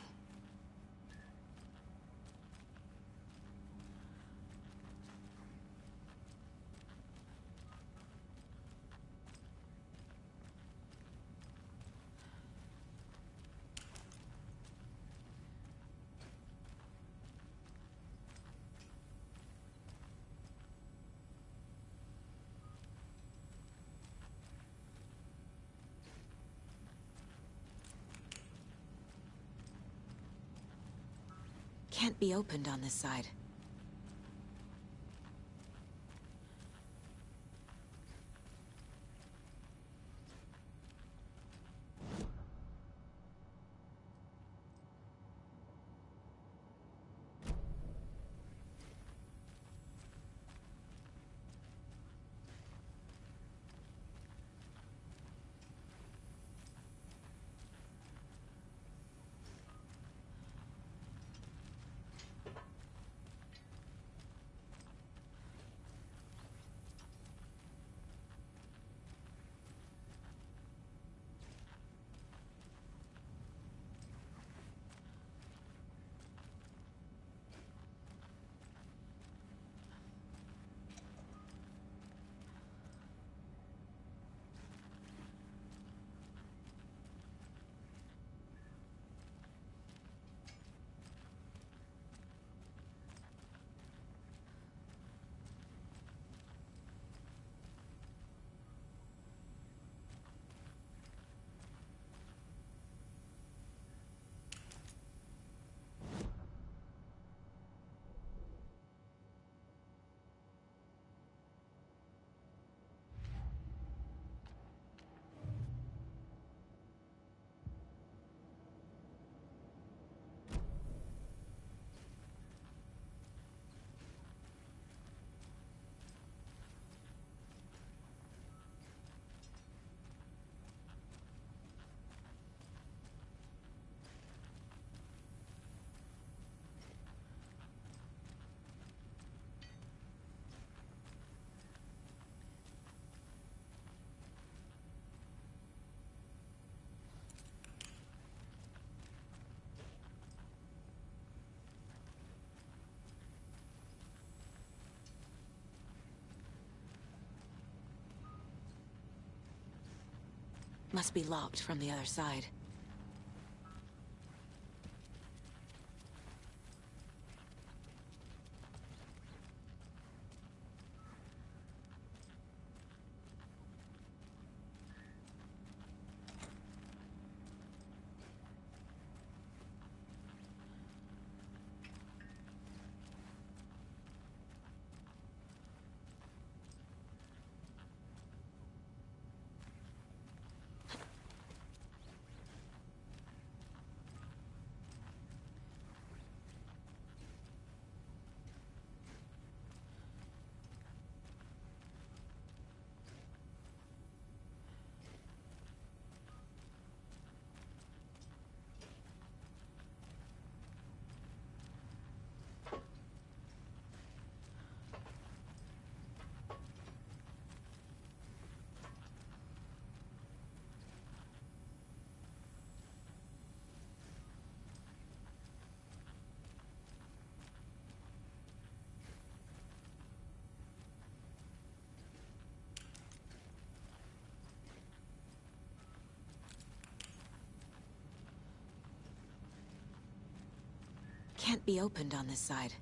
Can't be opened on this side. Must be locked from the other side. Can't be opened on this side.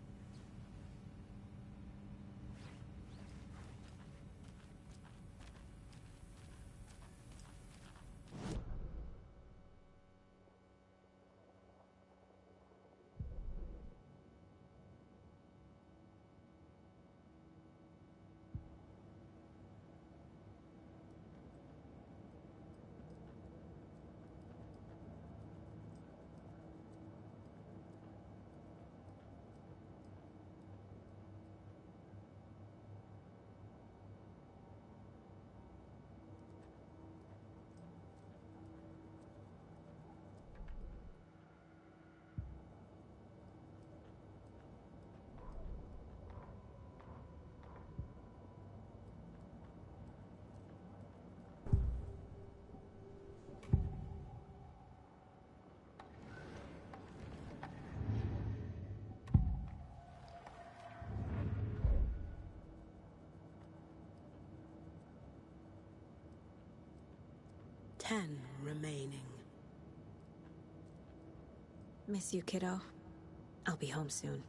Ten remaining. Miss you, kiddo. I'll be home soon.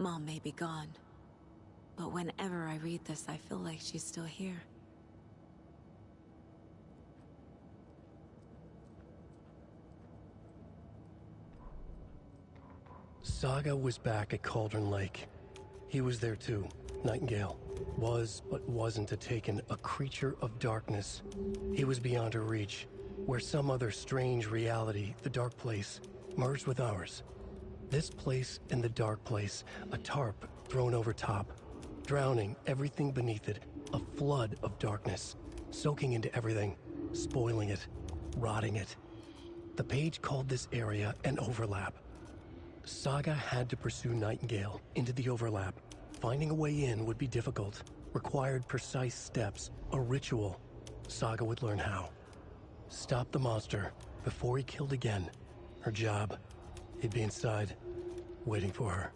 Mom may be gone, but whenever I read this, I feel like she's still here. Saga was back at Cauldron Lake. He was there too. Nightingale was, but wasn't a Taken, a creature of darkness. He was beyond her reach, where some other strange reality, the Dark Place, merged with ours. This place and the Dark Place, a tarp thrown over top, drowning everything beneath it, a flood of darkness, soaking into everything, spoiling it, rotting it. The page called this area an overlap. Saga had to pursue Nightingale into the overlap. Finding a way in would be difficult, required precise steps, a ritual. Saga would learn how. Stop the monster before he killed again. Her job. He'd be inside, waiting for her.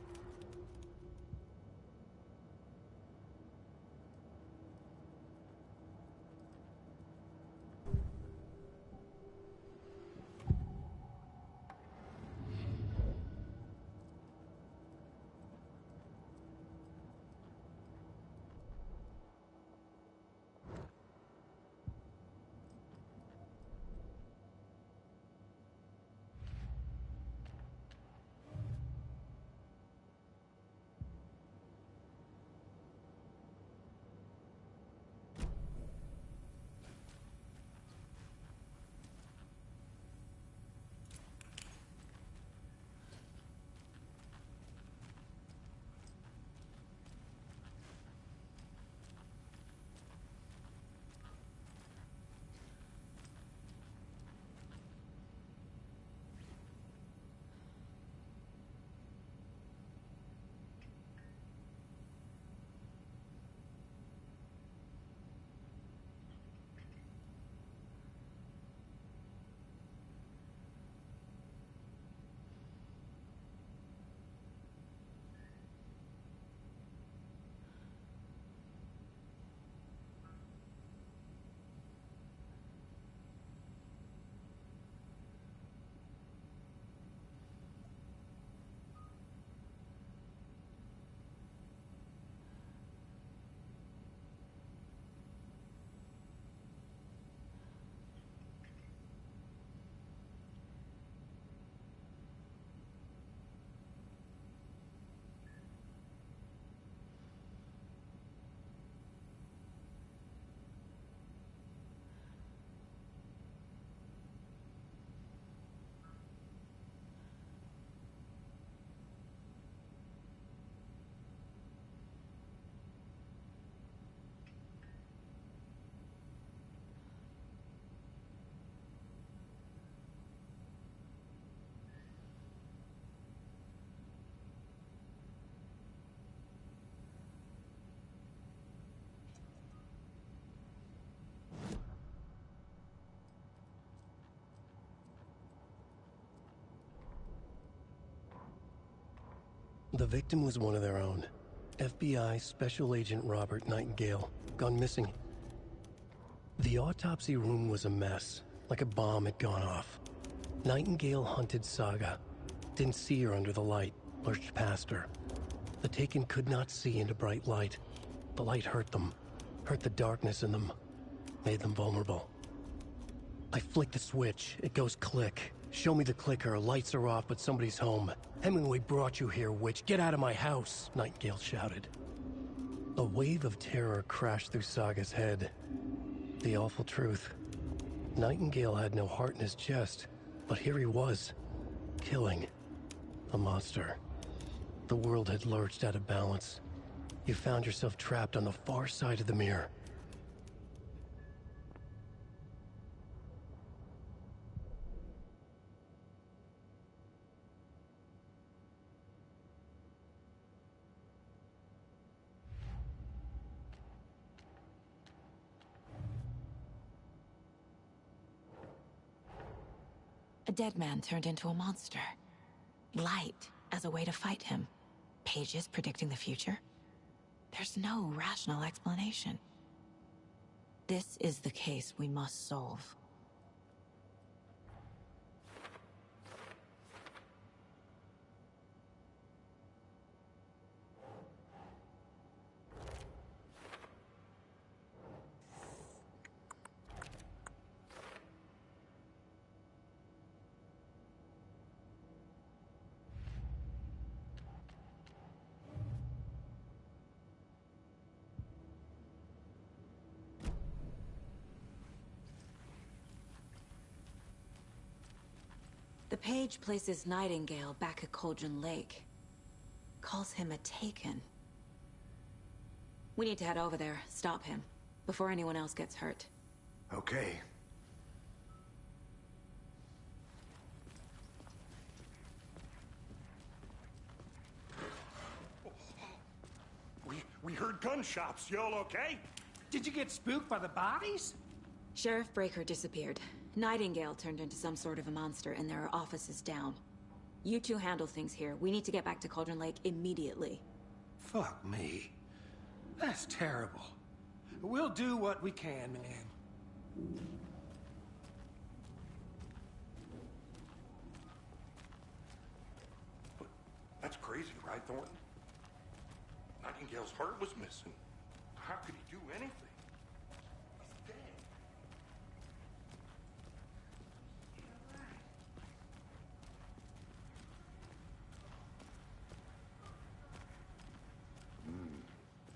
The victim was one of their own. FBI Special Agent Robert Nightingale, gone missing. The autopsy room was a mess, like a bomb had gone off. Nightingale hunted Saga. Didn't see her under the light, lurched past her. The Taken could not see into bright light. The light hurt them, hurt the darkness in them, made them vulnerable. I flick the switch, it goes click. Show me the clicker, lights are off, but somebody's home. Hemingway brought you here, witch. Get out of my house, Nightingale shouted. A wave of terror crashed through Saga's head. The awful truth. Nightingale had no heart in his chest, but here he was, killing a monster. The world had lurched out of balance. You found yourself trapped on the far side of the mirror. A dead man turned into a monster. Light as a way to fight him. Pages predicting the future. There's no rational explanation. This is the case we must solve. The page places Nightingale back at Cauldron Lake. Calls him a Taken. We need to head over there, stop him, before anyone else gets hurt. Okay. We heard gunshots. Y'all okay? Did you get spooked by the bodies? Sheriff Breaker disappeared. Nightingale turned into some sort of a monster, and there are offices down. You two handle things here. We need to get back to Cauldron Lake immediately. Fuck me. That's terrible. We'll do what we can, man. But that's crazy, right, Thornton? Nightingale's heart was missing. How could he do anything? He's dead.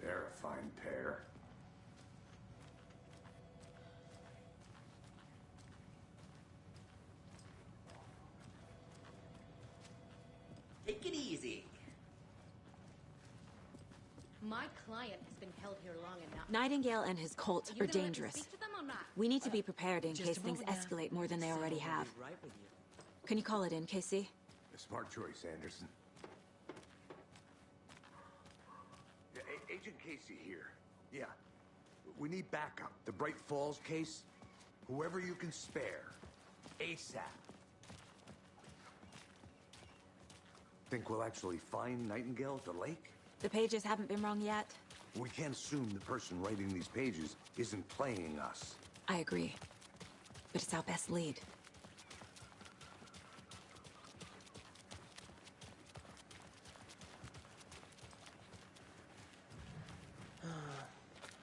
They're a fine pair. Take it easy. My client has been held here long enough. Nightingale and his cult You are gonna let me dangerous. speak to them or not? We need to be prepared in Just case a things moment now. escalate more than they already have. I'll be right with you. Can you call it in, Casey? A smart choice, Anderson. Yeah, Agent Casey here. Yeah. We need backup. The Bright Falls case, whoever you can spare. ASAP. Think we'll actually find Nightingale at the lake? The pages haven't been wrong yet. We can't assume the person writing these pages isn't playing us. I agree. But it's our best lead.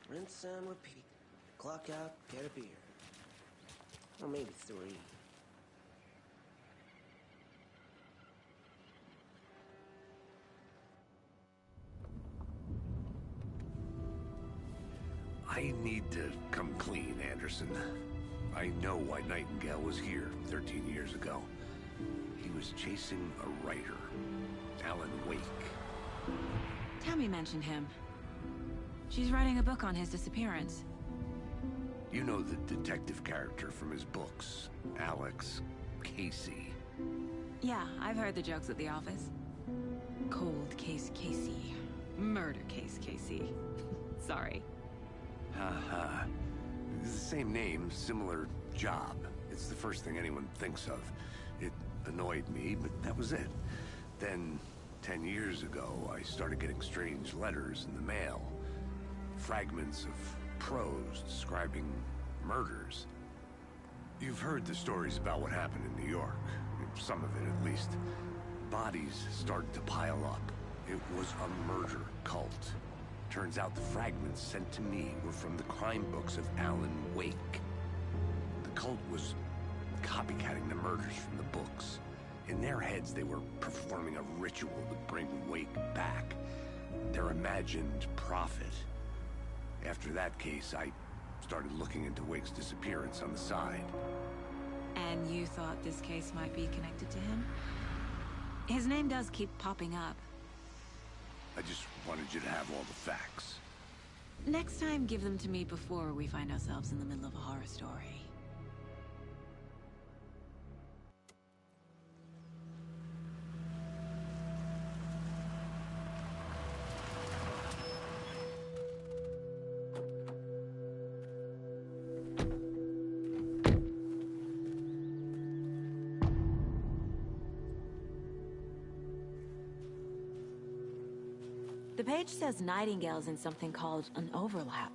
Rinse and repeat. Clock out, get a beer. Or maybe 3. I need to come clean, Anderson. I know why Nightingale was here 13 years ago. He was chasing a writer, Alan Wake. Tammy mentioned him. She's writing a book on his disappearance. You know the detective character from his books, Alex Casey. Yeah, I've heard the jokes at the office. Cold case Casey. Murder case Casey. Sorry. Haha. It's the same name, similar job. It's the first thing anyone thinks of. It annoyed me, but that was it. Then, 10 years ago, I started getting strange letters in the mail. Fragments of prose describing murders. You've heard the stories about what happened in New York. Some of it, at least. Bodies started to pile up. It was a murder cult. Turns out the fragments sent to me were from the crime books of Alan Wake. The cult was copycatting the murders from the books. In their heads, they were performing a ritual to bring Wake back. Their imagined prophet. After that case, I started looking into Wake's disappearance on the side. And you thought this case might be connected to him? His name does keep popping up. I just wanted you to have all the facts. Next time, give them to me before we find ourselves in the middle of a horror story. The page says Nightingale's in something called an overlap.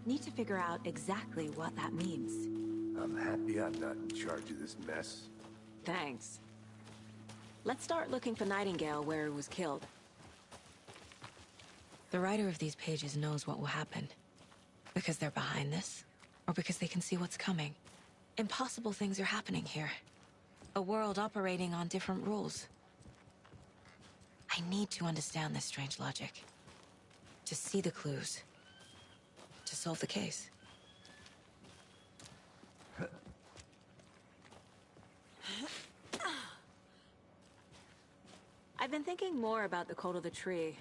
Need to figure out exactly what that means. I'm happy I'm not in charge of this mess. Thanks. Let's start looking for Nightingale where he was killed. The writer of these pages knows what will happen. Because they're behind this, or because they can see what's coming. Impossible things are happening here. A world operating on different rules. I need to understand this strange logic. To see the clues. To solve the case. I've been thinking more about the Cult of the Tree.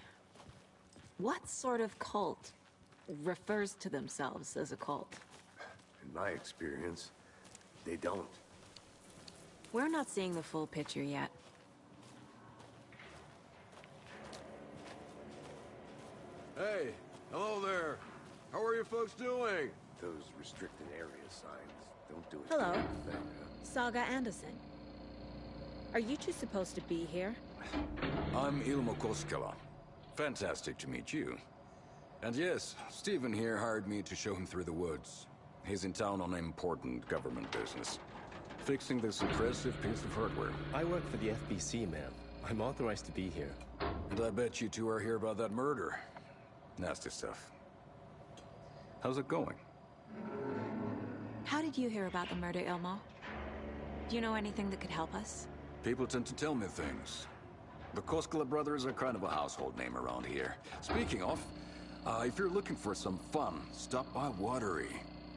What sort of cult refers to themselves as a cult? In my experience, they don't. We're not seeing the full picture yet. Hey, hello there. How are you folks doing? Those restricted area signs don't do it. Hello. Thing, Saga Anderson. Are you two supposed to be here? I'm Ilmo Koskela. Fantastic to meet you. And yes, Stephen here hired me to show him through the woods. He's in town on important government business. Fixing this impressive piece of hardware. I work for the FBC, ma'am. I'm authorized to be here. And I bet you two are here about that murder. Nasty stuff. How's it going? How did you hear about the murder, Ilmo? Do you know anything that could help us? People tend to tell me things. The Koskela brothers are kind of a household name around here. Speaking of, if you're looking for some fun, stop by Watery.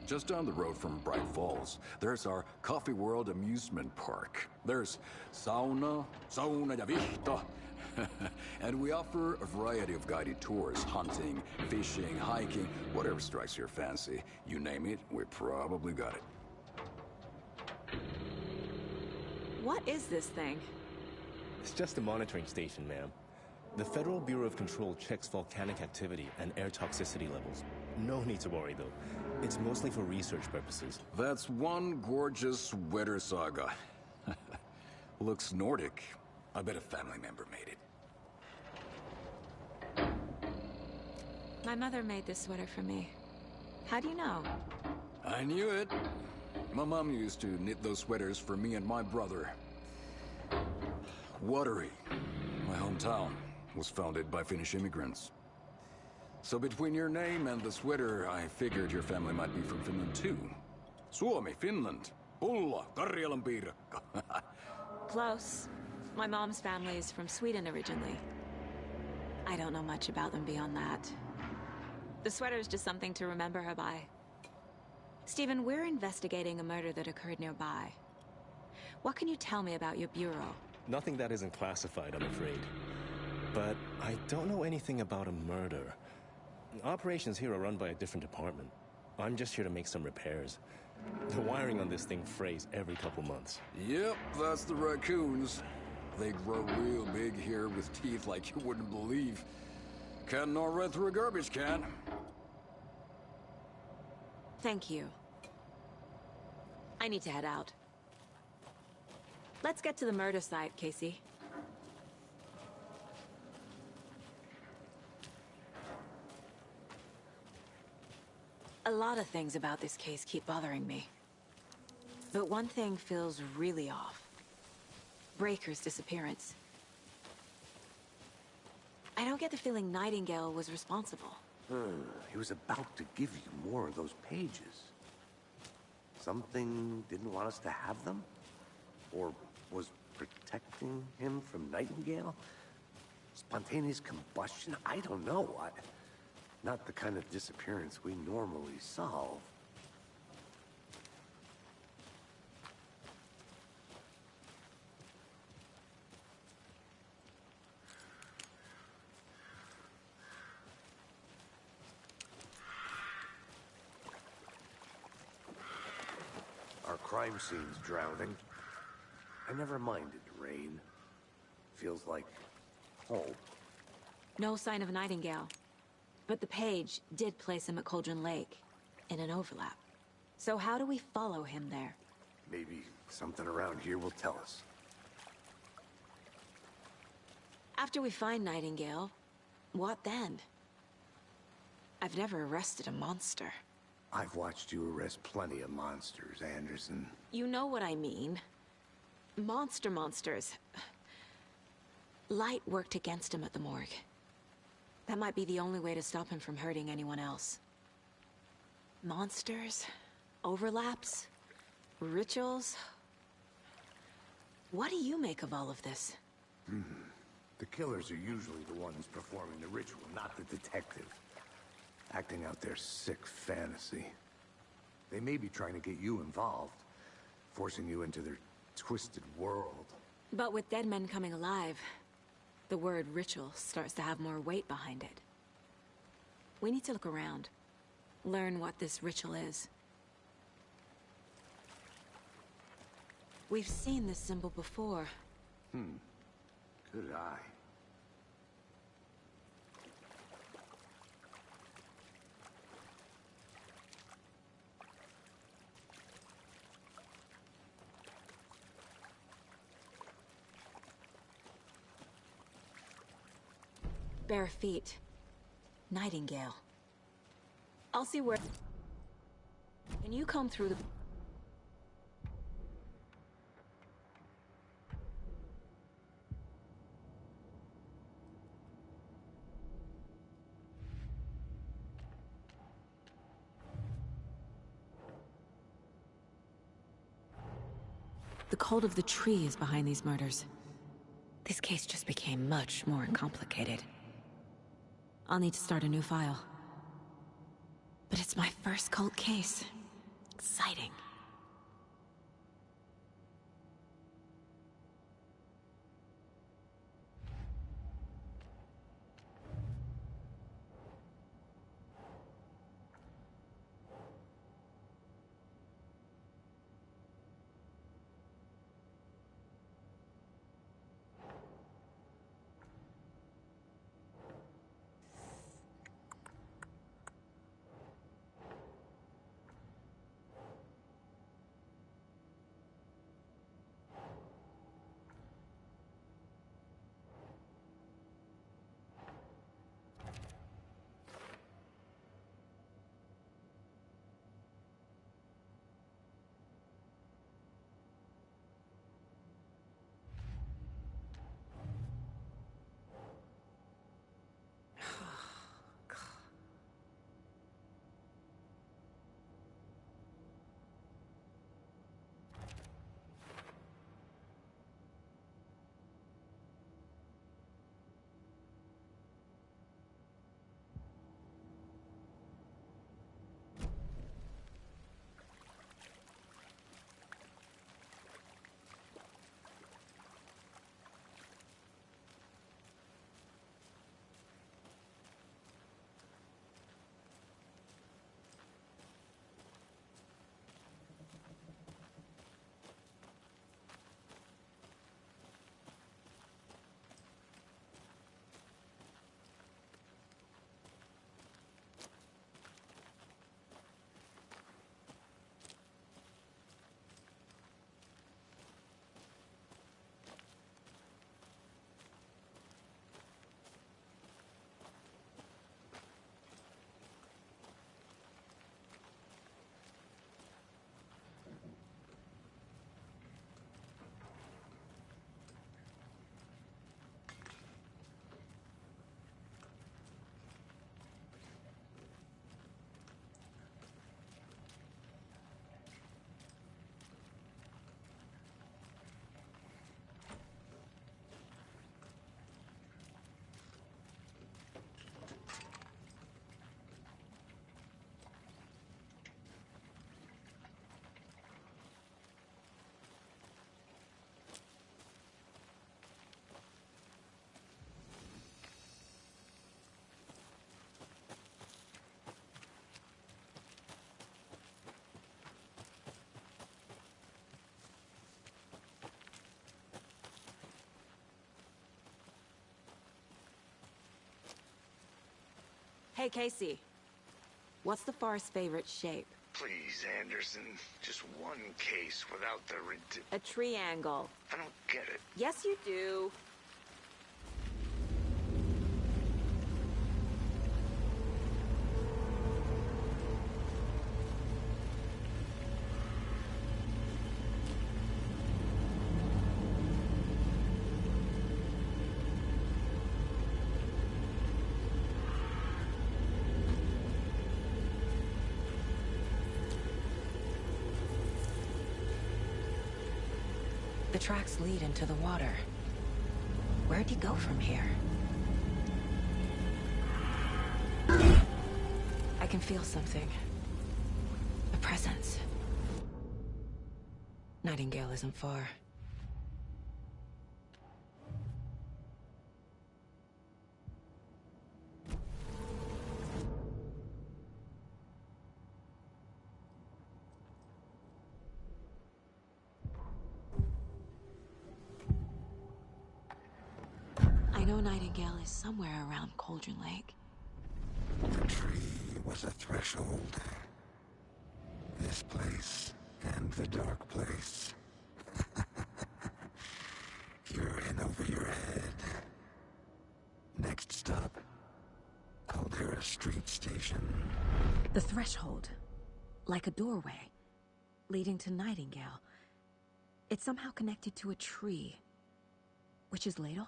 Just down the road from Bright Falls, there's our Coffee World amusement park. There's sauna ja vihto. And we offer a variety of guided tours, hunting, fishing, hiking, whatever strikes your fancy. You name it, we probably got it. What is this thing? It's just a monitoring station, ma'am. The Federal Bureau of Control checks volcanic activity and air toxicity levels. No need to worry, though. It's mostly for research purposes. That's one gorgeous sweater, Saga. Looks Nordic. I bet a family member made it. My mother made this sweater for me. How do you know? I knew it. My mom used to knit those sweaters for me and my brother. Watery, my hometown, was founded by Finnish immigrants. So between your name and the sweater, I figured your family might be from Finland too. Suomi, Finland. Pulla, Karjalan piirakka. Close. My mom's family is from Sweden originally. I don't know much about them beyond that. The sweater is just something to remember her by. Stephen, we're investigating a murder that occurred nearby. What can you tell me about your bureau? Nothing that isn't classified, I'm afraid. But I don't know anything about a murder. Operations here are run by a different department. I'm just here to make some repairs. The wiring on this thing frays every couple months. Yep, that's the raccoons. They grow real big here with teeth like you wouldn't believe. Can't gnaw right through a garbage can. Thank you. I need to head out. Let's get to the murder site, Casey. A lot of things about this case keep bothering me. But one thing feels really off. Breaker's disappearance. I don't get the feeling Nightingale was responsible. He was about to give you more of those pages. Something didn't want us to have them? Or was protecting him from Nightingale? Spontaneous combustion? I don't know. Not the kind of disappearance we normally solve. Our crime scene's drowning. I never minded rain. Feels like home. No sign of Nightingale. But the page did place him at Cauldron Lake, in an overlap. So how do we follow him there? Maybe something around here will tell us. After we find Nightingale, what then? I've never arrested a monster. I've watched you arrest plenty of monsters, Anderson. You know what I mean. Monsters. Light worked against him at the morgue. That might be the only way to stop him from hurting anyone else. Monsters? Overlaps? Rituals? What do you make of all of this? The killers are usually the ones performing the ritual, not the detective. Acting out their sick fantasy. They may be trying to get you involved, forcing you into their twisted world. But with dead men coming alive, The word ritual starts to have more weight behind it. We need to look around. Learn what this ritual is. We've seen this symbol before. Good eye. Bare feet. Nightingale. I'll see where... Can you come through the... The cult of the tree is behind these murders. This case just became much more complicated. I'll need to start a new file. But it's my first cult case. Exciting. Hey, Casey. What's the Forest's favorite shape? Please, Anderson. Just one case without the A triangle. I don't get it. Yes, you do. The tracks lead into the water. Where'd you go from here? I can feel something. A presence. Nightingale isn't far. know Nightingale is somewhere around Cauldron Lake. The tree was a threshold. This place and the dark place. You're in over your head. Next stop, Caldera Street Station. The threshold. Like a doorway. Leading to Nightingale. It's somehow connected to a tree. Witch's Ladle?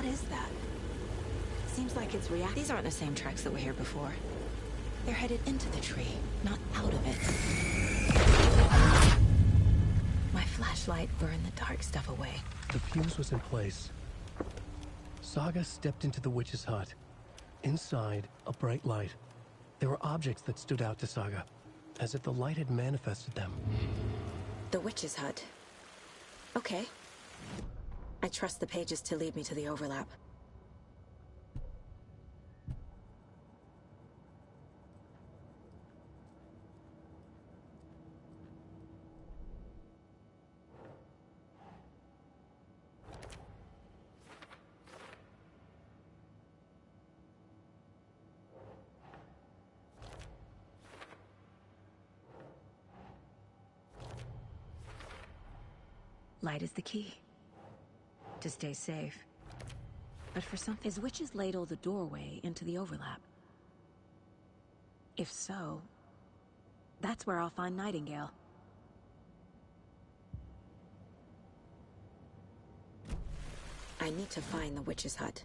What is that? Seems like it's These aren't the same tracks that were here before. They're headed into the tree, not out of it. My flashlight burned the dark stuff away. The fuse was in place. Saga stepped into the witch's hut. Inside, a bright light. There were objects that stood out to Saga, as if the light had manifested them. The witch's hut. Okay. I trust the pages to lead me to the overlap. Light is the key. To stay safe. But for some... Is Witch's Ladle the doorway into the overlap? If so, that's where I'll find Nightingale. I need to find the witch's hut.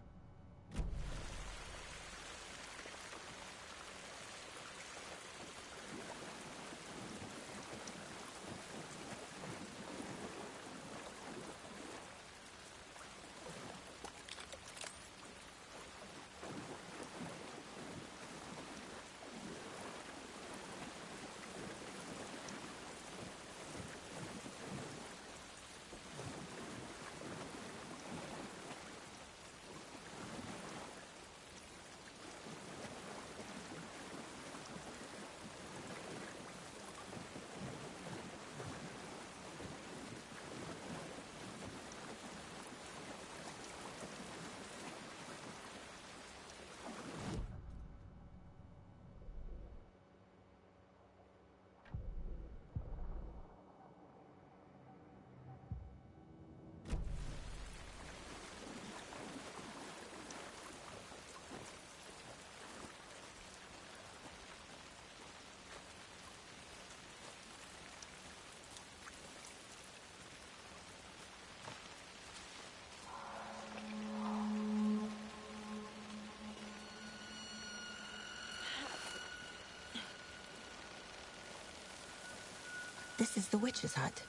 This is the witch's hut.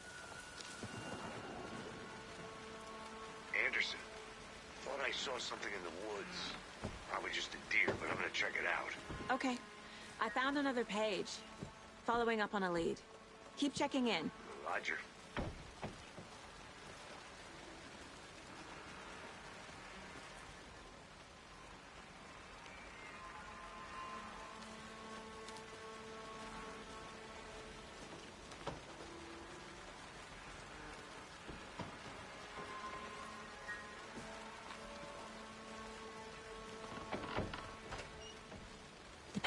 Anderson, thought I saw something in the woods. Probably just a deer, but I'm gonna check it out. Okay. I found another page. Following up on a lead. Keep checking in. Roger.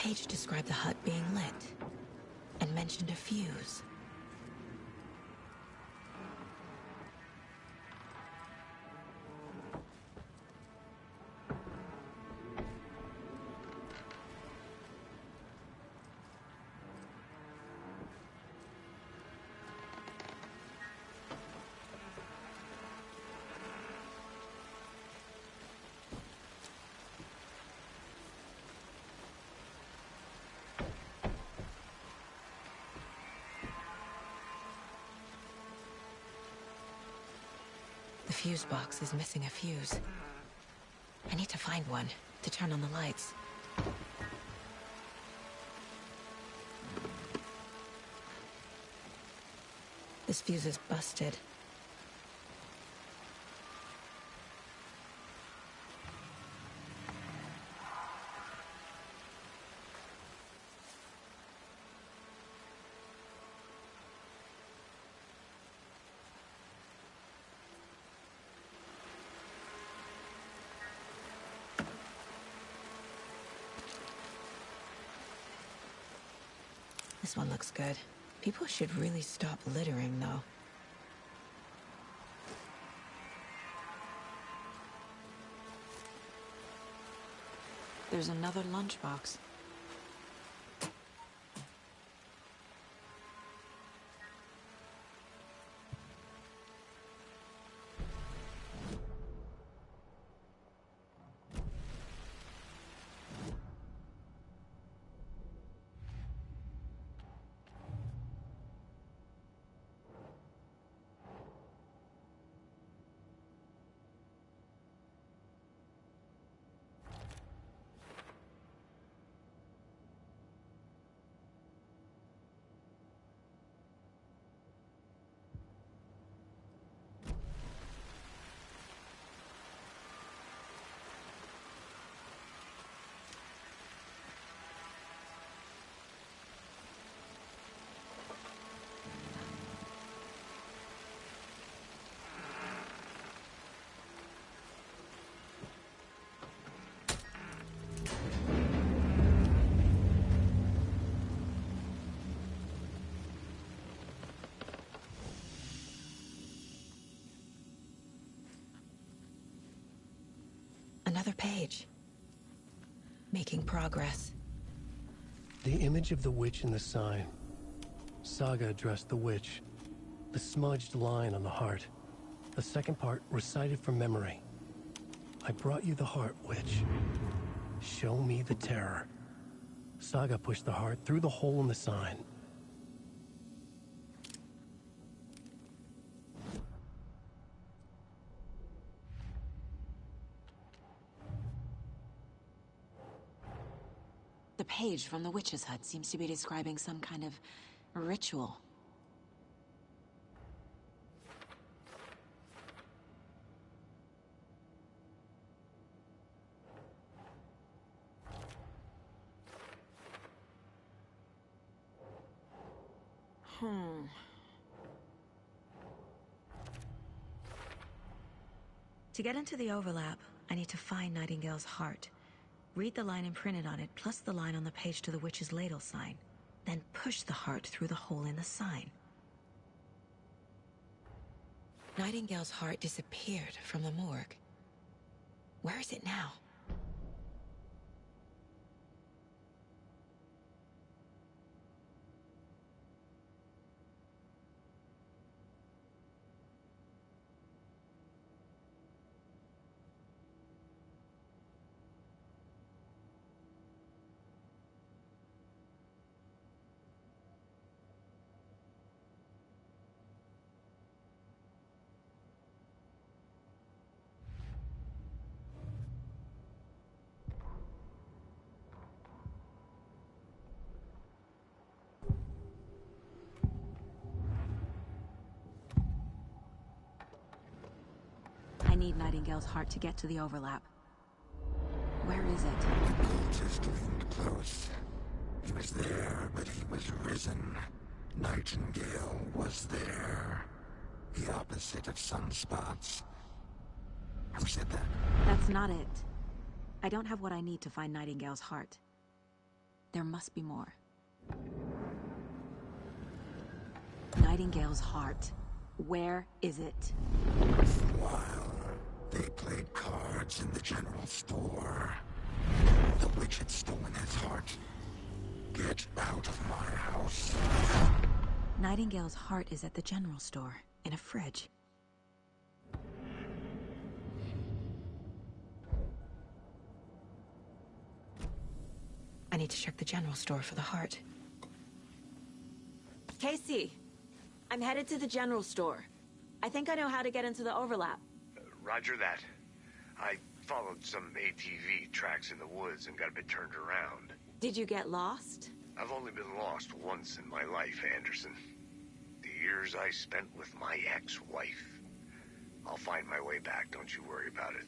page described the hut being lit and mentioned a fuse. The fuse box is missing a fuse. I need to find one to turn on the lights. This fuse is busted. This one looks good. People should really stop littering, though. There's another lunchbox. Another page. Making progress. The image of the witch in the sign. Saga addressed the witch. The smudged line on the heart. The second part recited from memory. I brought you the heart, witch. Show me the terror. Saga pushed the heart through the hole in the sign. The page from the witch's hut seems to be describing some kind of ritual. To get into the overlap, I need to find Nightingale's heart. Read the line imprinted on it, plus the line on the page to the witch's ladle sign. Then push the heart through the hole in the sign. Nightingale's heart disappeared from the morgue. Where is it now? I need Nightingale's heart to get to the overlap. Where is it? The cultist leaned close. He was there, but he was risen. Nightingale was there. The opposite of sunspots. Who said that? That's not it. I don't have what I need to find Nightingale's heart. There must be more. Nightingale's heart. Where is it? For a while, they played cards in the general store. The witch had stolen his heart. Get out of my house. Nightingale's heart is at the general store, in a fridge. I need to check the general store for the heart. Casey, I'm headed to the general store. I think I know how to get into the overlap. Roger that. I followed some ATV tracks in the woods and got a bit turned around. Did you get lost? I've only been lost once in my life, Anderson. The years I spent with my ex-wife. I'll find my way back, don't you worry about it.